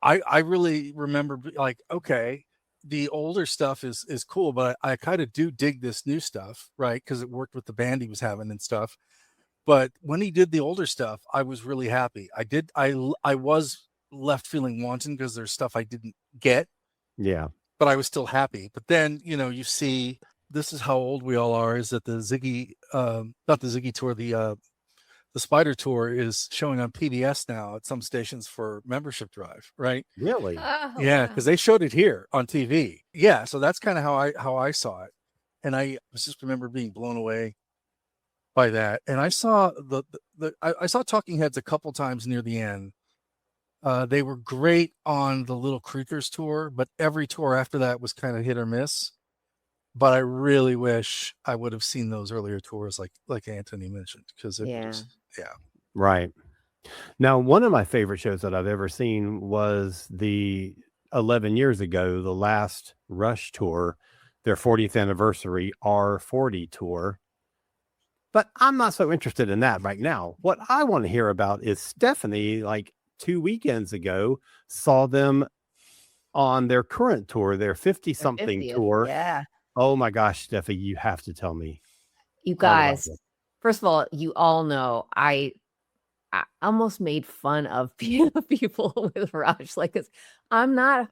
D: I really remember like, okay, the older stuff is cool, but I kind of do dig this new stuff, right? Because it worked with the band he was having and stuff. But when he did the older stuff, I was really happy. I was left feeling wanting because there's stuff I didn't get.
B: Yeah.
D: But I was still happy. But then, you see, this is how old we all are, is that the Ziggy, not the Ziggy tour, the Spider tour is showing on PBS now at some stations for membership drive, right?
B: Really?
E: Oh,
D: yeah, because they showed it here on TV. Yeah, so that's kind of how I saw it. And I just remember being blown away by that. And I saw I saw Talking Heads a couple times near the end. They were great on the Little Creatures tour, but every tour after that was kind of hit or miss. But I really wish I would have seen those earlier tours, like Anthony mentioned, because it was,
B: Right. Now, one of my favorite shows that I've ever seen was the 11 years ago, the last Rush tour, their 40th anniversary R40 tour. But I'm not so interested in that right now. What I want to hear about is Stephanie, like 2 weekends ago, saw them on their current tour, their 50-something
E: 50th,
B: tour.
E: Yeah.
B: Oh my gosh, Stephanie, you have to tell me.
E: You
B: all about
E: guys,
B: this.
E: first of all, you all know I almost made fun of people with Rush, like, 'cause I'm not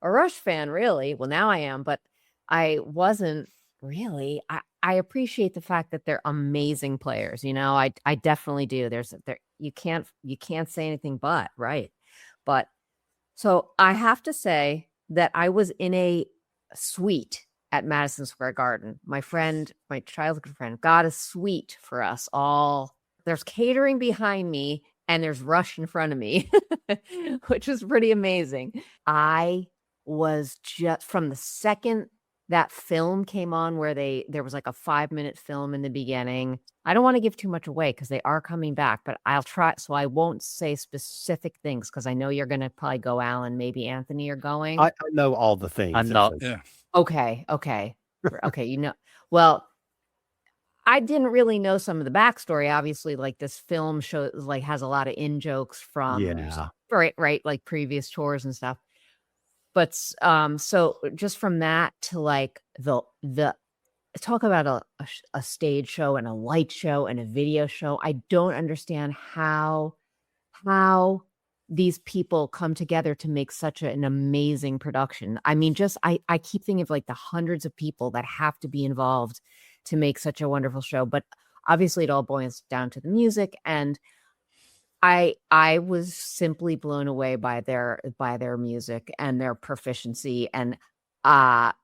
E: a Rush fan, really. Well, now I am, but I wasn't really. I appreciate the fact that they're amazing players. I definitely do. You can't say anything but right. But so I have to say that I was in a suite at Madison Square Garden. My childhood friend, got a suite for us all. There's catering behind me and there's Rush in front of me, which is pretty amazing. I was just, from the second that film came on, where there was like a 5-minute film in the beginning. I don't want to give too much away because they are coming back, but I'll try. So I won't say specific things because I know you're going to probably go, Alan. Maybe Anthony, you're going.
B: I know all the things.
C: I'm not.
D: yeah.
E: Okay. Well, I didn't really know some of the backstory. Obviously, like, this film has a lot of in jokes from right, like previous tours and stuff. But so just from that to like the talk about a stage show and a light show and a video show. I don't understand how these people come together to make such an amazing production. I mean, I keep thinking of like the hundreds of people that have to be involved to make such a wonderful show. But obviously it all boils down to the music. And I was simply blown away by their music and their proficiency. And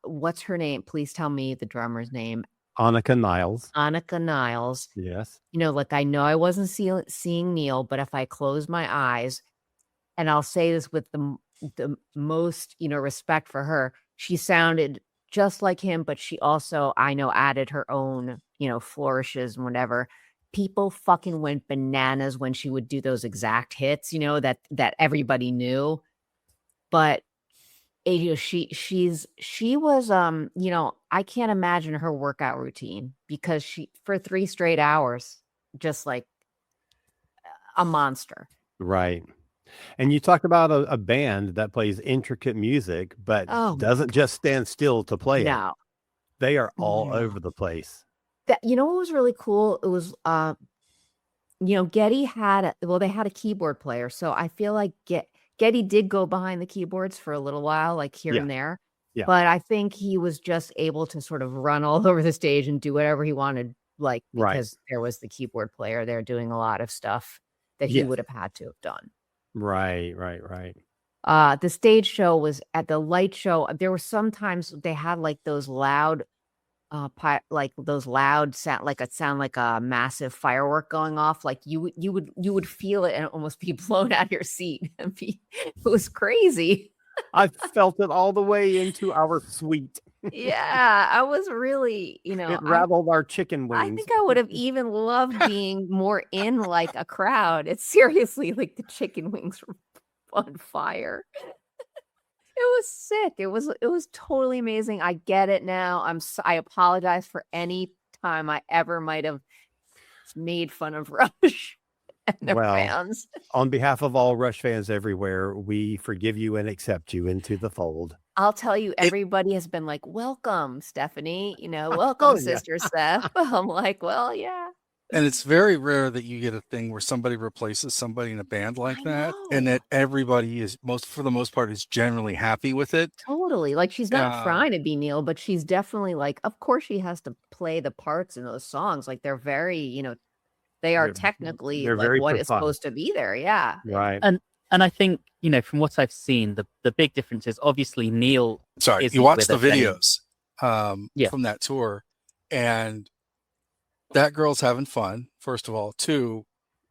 E: what's her name? Please tell me the drummer's name.
B: Annika Niles.
E: Annika Niles.
B: Yes.
E: Like, I know I wasn't seeing Neil, but if I close my eyes, and I'll say this with the most, respect for her, she sounded just like him, but she also, I know, added her own, flourishes and whatever. People fucking went bananas when she would do those exact hits, that everybody knew. But she was, I can't imagine her workout routine, because she, for 3 straight hours, just like a monster.
B: Right. And you talk about a band that plays intricate music, but doesn't just stand still to play it. They are all over the place.
E: What was really cool? It was, Getty they had a keyboard player. So I feel like Getty did go behind the keyboards for a little while, like here and there. Yeah. But I think he was just able to sort of run all over the stage and do whatever he wanted, like, because there was the keyboard player there doing a lot of stuff that he would have had to have done.
B: Right.
E: The stage show was at the light show. There were sometimes they had like those loud, sound, like it sound like a massive firework going off. Like you would feel it and almost be blown out of your seat. It was crazy.
B: I felt it all the way into our suite.
E: Yeah, I was really,
B: it rattled our chicken wings.
E: I think I would have even loved being more in like a crowd. It's seriously like the chicken wings were on fire. It was sick. It was totally amazing. I get it now. I apologize for any time I ever might have made fun of Rush and their fans.
B: On behalf of all Rush fans everywhere, we forgive you and accept you into the fold.
E: I'll tell you, everybody has been like, welcome, Stephanie, welcome, Sister Steph. I'm like, well, yeah.
D: And it's very rare that you get a thing where somebody replaces somebody in a band like that, and that everybody is, for the most part, is generally happy with it.
E: Totally. Like, she's not trying to be Neil, but she's definitely like, of course she has to play the parts in those songs. Like, they're very, they are technically like what is supposed to be there. Yeah.
B: Right.
C: And I think, from what I've seen, the big difference is obviously Neil.
D: Sorry, you watched the videos from that tour, and that girl's having fun, first of all. Two,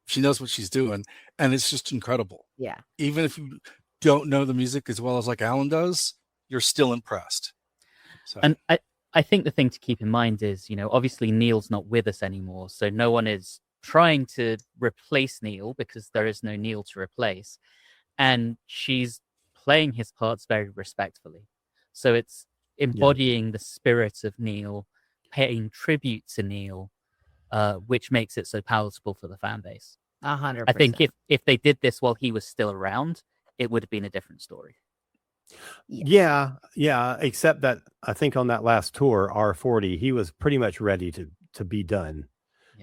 D: she knows what she's doing, and it's just incredible.
E: Yeah.
D: Even if you don't know the music as well as like Alan does, you're still impressed. So
C: And I think the thing to keep in mind is, obviously Neil's not with us anymore, so no one is trying to replace Neil because there is no Neil to replace. And she's playing his parts very respectfully. So it's embodying the spirit of Neil, paying tribute to Neil, which makes it so palatable for the fan base.
E: 100%.
C: I think if they did this while he was still around, it would have been a different story.
B: Yeah. Except that I think on that last tour, R40, he was pretty much ready to be done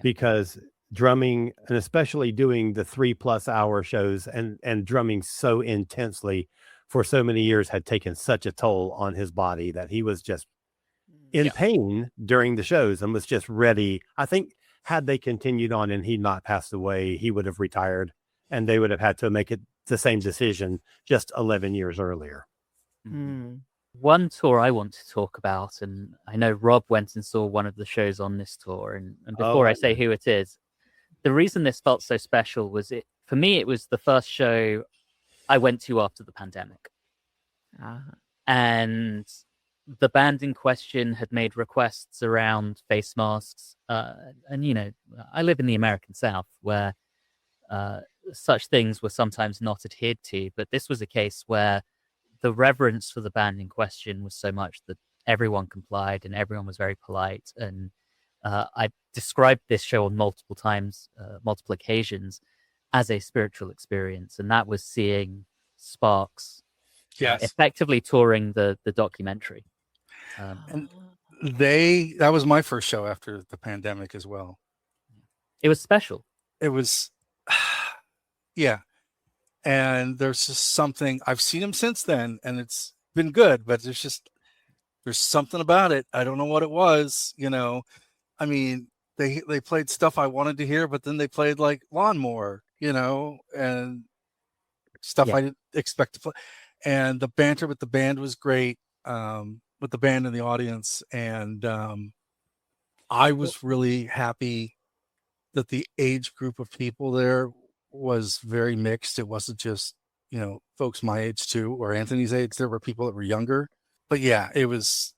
B: because drumming, and especially doing the 3+ hour shows and drumming so intensely for so many years had taken such a toll on his body that he was just in pain during the shows and was just ready. I think had they continued on and he not passed away, he would have retired and they would have had to make it the same decision just 11 years earlier.
C: One tour I want to talk about, and I know Rob went and saw one of the shows on this tour, and before I say who it is, the reason this felt so special was for me, it was the first show I went to after the pandemic. And the band in question had made requests around face masks. And, I live in the American South where such things were sometimes not adhered to. But this was a case where the reverence for the band in question was so much that everyone complied and everyone was very polite. And I described this show on multiple occasions as a spiritual experience. And that was seeing Sparks effectively touring the documentary.
D: And that was my first show after the pandemic as well.
C: It was special.
D: It was, and there's just something, I've seen him since then and it's been good, but there's something about it. I don't know what it was, I mean, they played stuff I wanted to hear, but then they played like Lawnmower, and stuff I didn't expect to play. And the banter with the band was great, with the band and the audience. And I was really happy that the age group of people there was very mixed. It wasn't just, folks my age too, or Anthony's age. There were people that were younger. But yeah, it was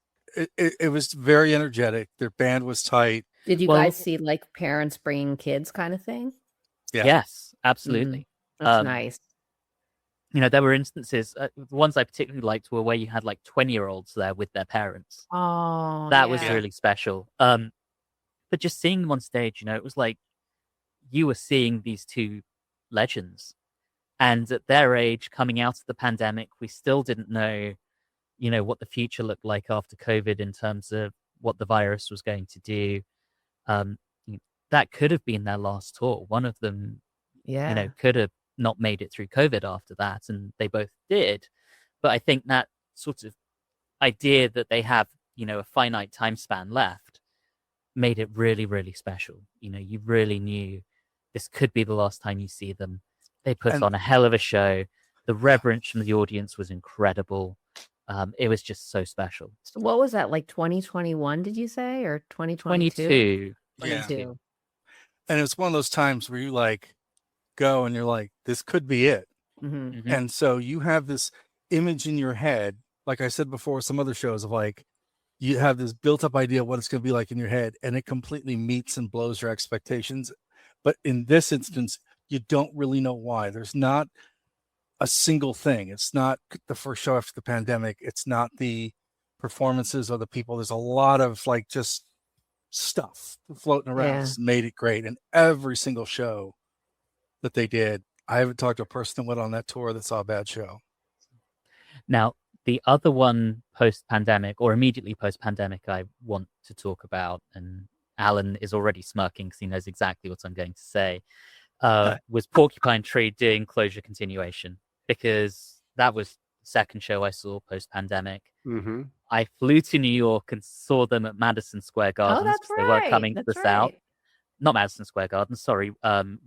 D: very energetic. Their band was tight.
E: Did you guys see like parents bringing kids kind of thing?
D: Yeah.
C: Yes, absolutely.
E: That's nice.
C: There were instances, the ones I particularly liked were where you had like 20-year-olds there with their parents.
E: Oh,
C: that was really special. But just seeing them on stage, it was like you were seeing these two legends. And at their age, coming out of the pandemic, we still didn't know, what the future looked like after COVID in terms of what the virus was going to do. That could have been their last tour. One of them, could have not made it through COVID after that, and they both did. But I think that sort of idea that they have, a finite time span left made it really, really special. You really knew this could be the last time you see them. They put on a hell of a show. The reverence from the audience was incredible. It was just so special.
E: So what was that, like 2021, did you say, or 2022?
C: 22.
D: And it's one of those times where you like go and you're like, this could be it.
E: Mm-hmm.
D: And so you have this image in your head, like I said before, some other shows of like, you have this built up idea of what it's going to be like in your head, and it completely meets and blows your expectations. But in this instance, you don't really know why. There's not a single thing. It's not the first show after the pandemic. It's not the performances or the people. There's a lot of like just stuff floating around. It's made it great. And every single show that they did, I haven't talked to a person that went on that tour that saw a bad show.
C: Now, the other one post-pandemic or immediately post-pandemic I want to talk about, and Alan is already smirking because he knows exactly what I'm going to say, was Porcupine Tree doing Closure Continuation, because that was the second show I saw post-pandemic.
B: Mm-hmm.
C: I flew to New York and saw them at Madison Square Garden because they were coming to the South. Not Madison Square Garden, sorry,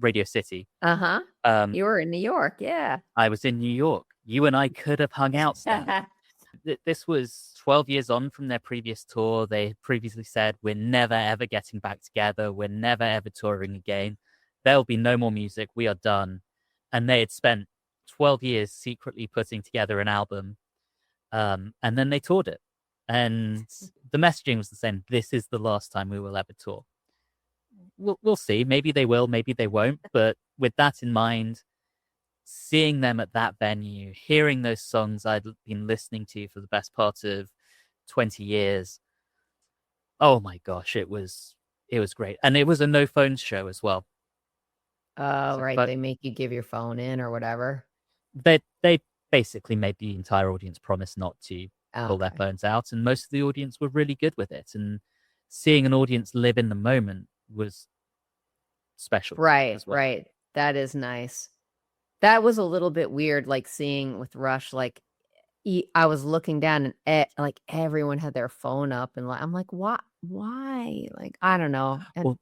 C: Radio City.
E: You were in New York, yeah.
C: I was in New York. You and I could have hung out there. this was 12 years on from their previous tour. They previously said, we're never, ever getting back together. We're never, ever touring again. There'll be no more music. We are done. And they had spent 12 years secretly putting together an album. And then they toured it. And the messaging was the same. This is the last time we will ever tour. We'll see. Maybe they will, maybe they won't. But with that in mind, seeing them at that venue, hearing those songs I'd been listening to for the best part of 20 years, oh my gosh, it was great. And it was a no phones show as well.
E: Oh, right.
C: But
E: They make you give your phone in or whatever.
C: they basically made the entire audience promise not to pull their
E: Okay.
C: phones out, and most of the audience were really good with it. And seeing an audience live in the moment was special
E: Right,
C: as well.
E: right. That is nice. That was a little bit weird, like seeing with Rush, like I was looking down and like everyone had their phone up, and I'm like, why? Like, I don't know. And
C: Well,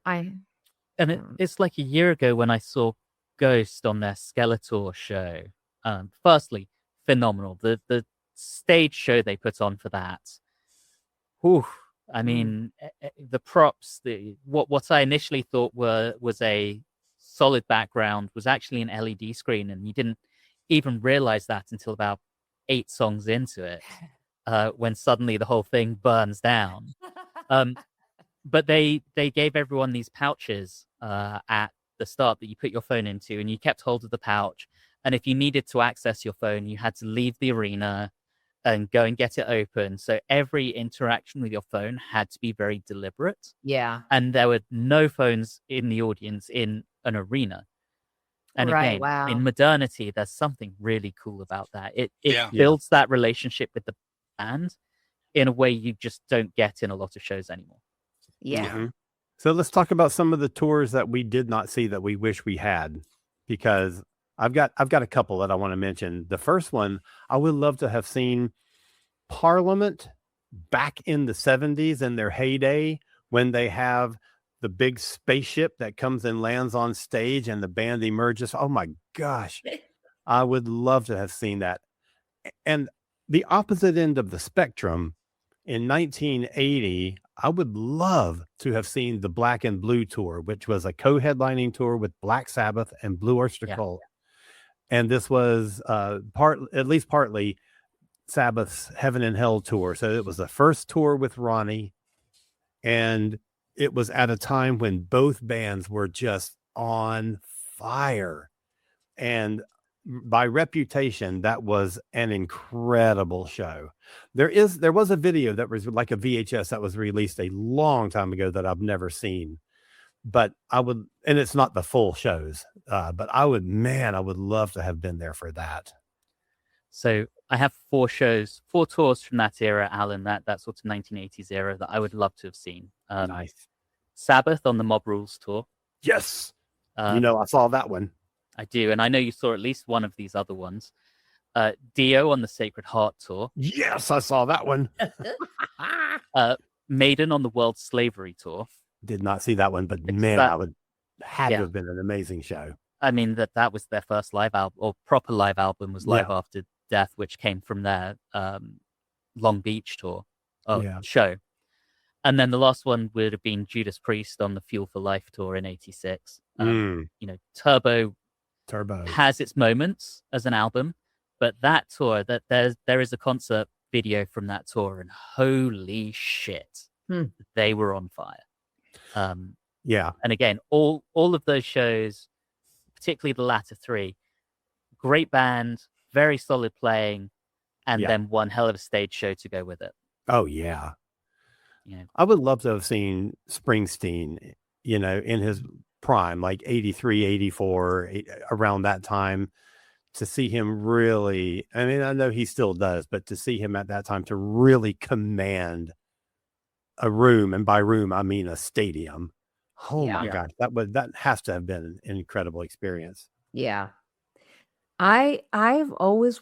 C: and it's like a year ago when I saw Ghost on their Skeletor show. Firstly, phenomenal. The stage show they put on for that. Whew, I mean, the props, what I initially thought was a solid background was actually an LED screen, and you didn't even realize that until about 8 songs into it, when suddenly the whole thing burns down. But they gave everyone these pouches at the start that you put your phone into, and you kept hold of the pouch. And if you needed to access your phone, you had to leave the arena and go and get it open. So every interaction with your phone had to be very deliberate.
E: yeah.
C: And there were no phones in the audience in an arena. And
E: Right.
C: again,
E: Wow.
C: in modernity, there's something really cool about that. It
D: Yeah.
C: builds that relationship with the band in a way you just don't get in a lot of shows anymore.
E: Yeah.
B: Mhm. So let's talk about some of the tours that we did not see that we wish we had, because I've got a couple that I want to mention. The first one, I would love to have seen Parliament back in the 70s in their heyday, when they have the big spaceship that comes and lands on stage and the band emerges. Oh my gosh. I would love to have seen that. And the opposite end of the spectrum, in 1980, I would love to have seen the Black and Blue tour, which was a co-headlining tour with Black Sabbath and Blue Oyster
C: Yeah.
B: Cult. And this was at least partly Sabbath's Heaven and Hell tour. So it was the first tour with Ronnie, and it was at a time when both bands were just on fire. And by reputation, that was an incredible show. There was a video that was like a VHS that was released a long time ago that I've never seen, but and it's not the full shows, but I would love to have been there for that.
C: So I have 4 tours from that era, Alan, that sort of 1980s era that I would love to have seen.
B: Nice.
C: Sabbath on the Mob Rules tour.
B: Yes.
C: Uh,
B: I saw that one.
C: I do, and I know you saw at least one of these other ones. Dio on the Sacred Heart tour.
B: Yes, I saw that one.
C: Maiden on the World Slavery tour.
B: Did not see that one, but
C: It's
B: man,
C: that-
B: I would had
C: Yeah.
B: to have been an amazing show.
C: I mean, that was their first live album, or proper live album, was Live After Death, which came from their Long Beach tour show. And then the last one would have been Judas Priest on the Fuel for Life tour in '86. Turbo has its moments as an album, but that tour, there is a concert video from that tour, and holy shit, they were on fire.
B: Yeah.
C: And again, all of those shows, particularly the latter 3, great band, very solid playing, and then one hell of a stage show to go with it.
B: Oh yeah.
C: You know,
B: I would love to have seen Springsteen, in his prime, like 83, 84, around that time, to see him really, I mean, I know he still does, but to see him at that time to really command a room, and by room, I mean a stadium. Oh my gosh, that has to have been an incredible experience.
E: Yeah. I've always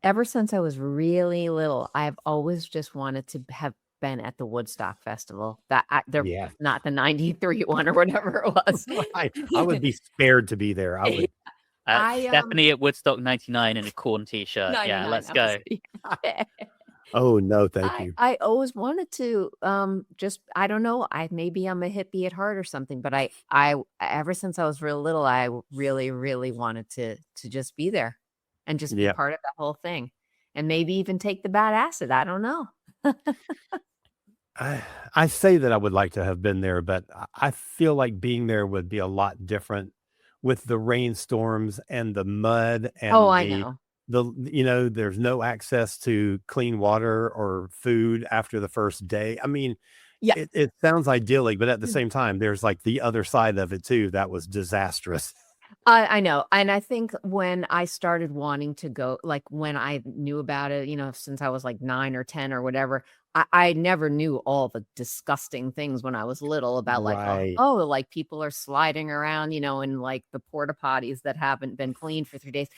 E: ever since I was really little, I've always just wanted to have been at the Woodstock Festival. Not the 93 one or whatever it was.
B: I would be spared to be there. I would.
C: Stephanie at Woodstock '99 in a Korn t-shirt. Yeah, let's go.
B: Oh no, thank
E: I
B: you.
E: I always wanted to, just I don't know, maybe I'm a hippie at heart or something, but I ever since I was real little, really, really wanted to just be there and just be
B: Yeah.
E: part of the whole thing, and maybe even take the bad acid, I don't know.
B: I say that I would like to have been there, but I feel like being there would be a lot different with the rainstorms and the mud
E: Oh,
B: and
E: I know.
B: there's no access to clean water or food after the first day. I mean,
E: Yeah.
B: it sounds idyllic, but at the same time, there's like the other side of it too. That was disastrous.
E: I know, and I think when I started wanting to go, like, when I knew about it, since I was, like, 9 or 10 or whatever, I never knew all the disgusting things when I was little about, like,
B: Right.
E: like, people are sliding around, in, like, the porta potties that haven't been cleaned for 3 days,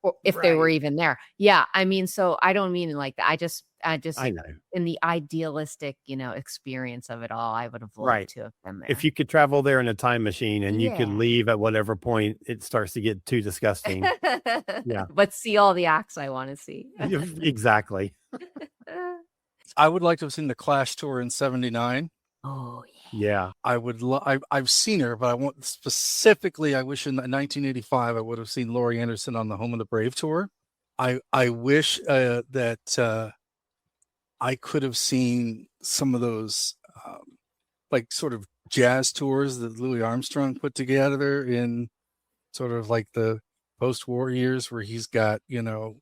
E: or if they were
B: Right.
E: even there. Yeah, I mean, so I don't mean it like that. I
B: I
E: just
B: know.
E: in the idealistic, experience of it all, I would have
B: Right.
E: loved to have been
B: If
E: there.
B: you could travel there in a time machine and you could
E: Yeah.
B: leave at whatever point it starts to get too disgusting. Yeah.
E: But see all the acts I wanna see.
B: Exactly.
D: I would like to have seen the Clash tour in '79.
E: Oh,
B: Yeah.
D: I've seen her, but I want specifically, I wish in 1985 I would have seen Laurie Anderson on the Home of the Brave tour. I wish that I could have seen some of those like sort of jazz tours that Louis Armstrong put together in sort of like the post-war years, where he's got,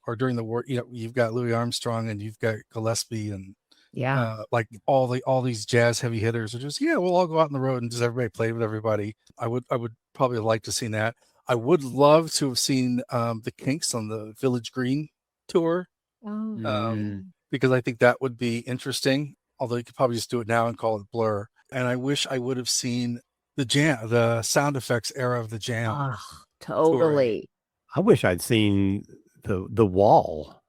D: or during the war, you've got Louis Armstrong and you've got Gillespie and
E: yeah.
D: like all these jazz heavy hitters are just, we'll all go out on the road and just everybody play with everybody. I would probably like to seen that. I would love to have seen the Kinks on the Village Green tour,
E: Oh.
D: because I think that would be interesting. Although you could probably just do it now and call it Blur. And I wish I would have seen the sound effects era of the Jam.
E: Oh, totally.
B: I wish I'd seen the Wall.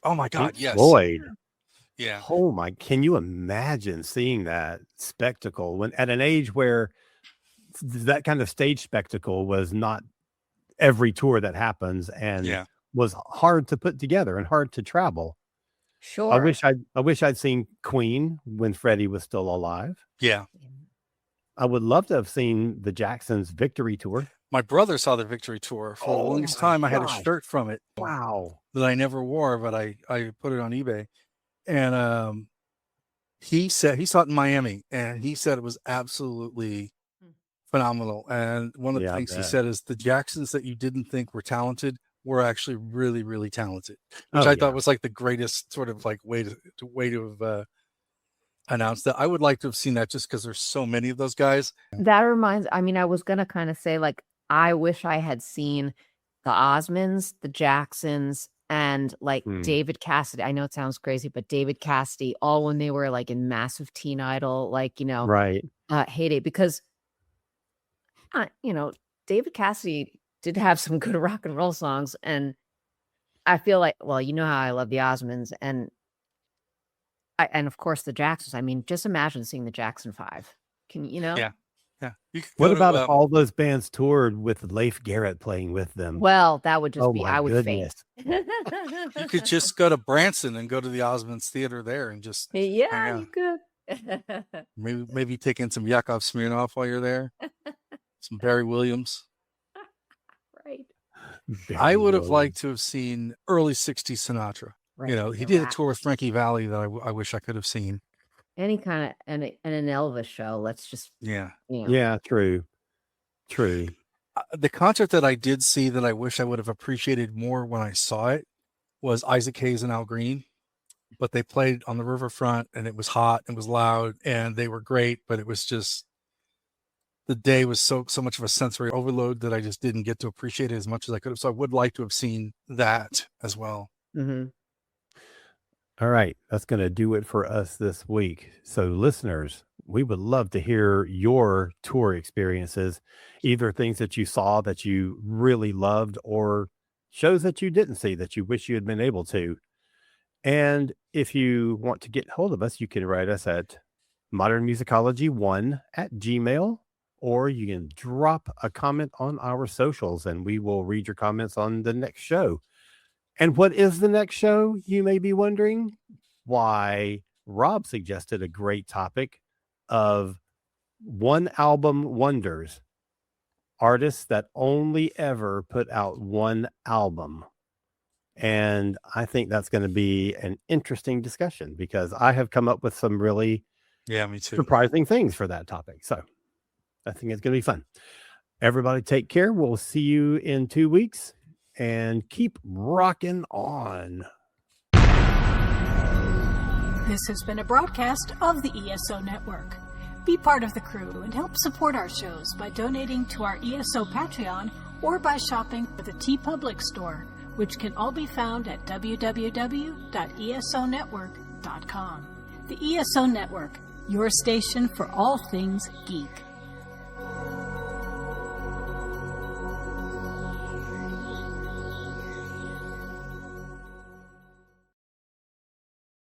D: Oh my God,
B: Pink
D: yes.
B: Floyd.
D: Yeah.
B: Oh my, can you imagine seeing that spectacle when at an age where that kind of stage spectacle was not every tour that happens and was hard to put together and hard to travel.
E: Sure.
B: I wish I'd seen Queen when Freddie was still alive.
D: Yeah.
B: I would love to have seen the Jacksons Victory Tour.
D: My brother saw the Victory Tour. For the longest time, I had a shirt from it.
B: Wow.
D: That I never wore, but I put it on eBay. And he said he saw it in Miami, and he said it was absolutely phenomenal. And one of the things he said is the Jacksons that you didn't think were talented were actually really, really talented, which I thought was like the greatest sort of like way to have announced that. I would like to have seen that just because there's so many of those guys.
E: That reminds, I mean, I was going to kind of say, like, I wish I had seen the Osmonds, the Jacksons, and like David Cassidy. I know it sounds crazy, but David Cassidy, all when they were like in massive Teen Idol, like,
B: right.
E: heyday, because, David Cassidy did have some good rock and roll songs. And I feel like, well, you know how I love the Osmonds and of course the Jacksons. I mean, just imagine seeing the Jackson 5. Can you know?
D: Yeah.
B: What about if all those bands toured with Leif Garrett playing with them?
E: Well, that would just be,
B: my
E: I would
B: goodness.
E: faint.
D: You could just go to Branson and go to the Osmonds Theater there and just
E: Yeah, you could.
D: maybe take in some Yakov Smirnoff while you're there. Some Barry Williams.
E: Right.
D: I would have liked to have seen early 60s Sinatra.
E: Right.
D: He did a tour with Frankie Valli that I wish I could have seen.
E: Any kind of and an Elvis show. Let's just
D: Yeah.
B: Yeah, true.
D: The concert that I did see that I wish I would have appreciated more when I saw it was Isaac Hayes and Al Green. But they played on the riverfront and it was hot and was loud and they were great, but it was just the day was so much of a sensory overload that I just didn't get to appreciate it as much as I could have. So I would like to have seen that as well.
E: Mm-hmm.
B: All right, that's going to do it for us this week. So listeners, we would love to hear your tour experiences, either things that you saw that you really loved or shows that you didn't see that you wish you had been able to. And if you want to get hold of us, you can write us at modernmusicology1@gmail.com, or you can drop a comment on our socials and we will read your comments on the next show. And what is the next show, you may be wondering? why Rob suggested a great topic of one album wonders, artists that only ever put out one album. And I think that's going to be an interesting discussion because I have come up with some really
D: me too.
B: surprising things for that topic. So I think it's going to be fun. Everybody take care. We'll see you in 2 weeks and keep rocking on.
A: This has been a broadcast of the ESO Network. Be part of the crew and help support our shows by donating to our ESO Patreon or by shopping at the TeePublic store, which can all be found at www.esonetwork.com. The ESO Network, your station for all things geek.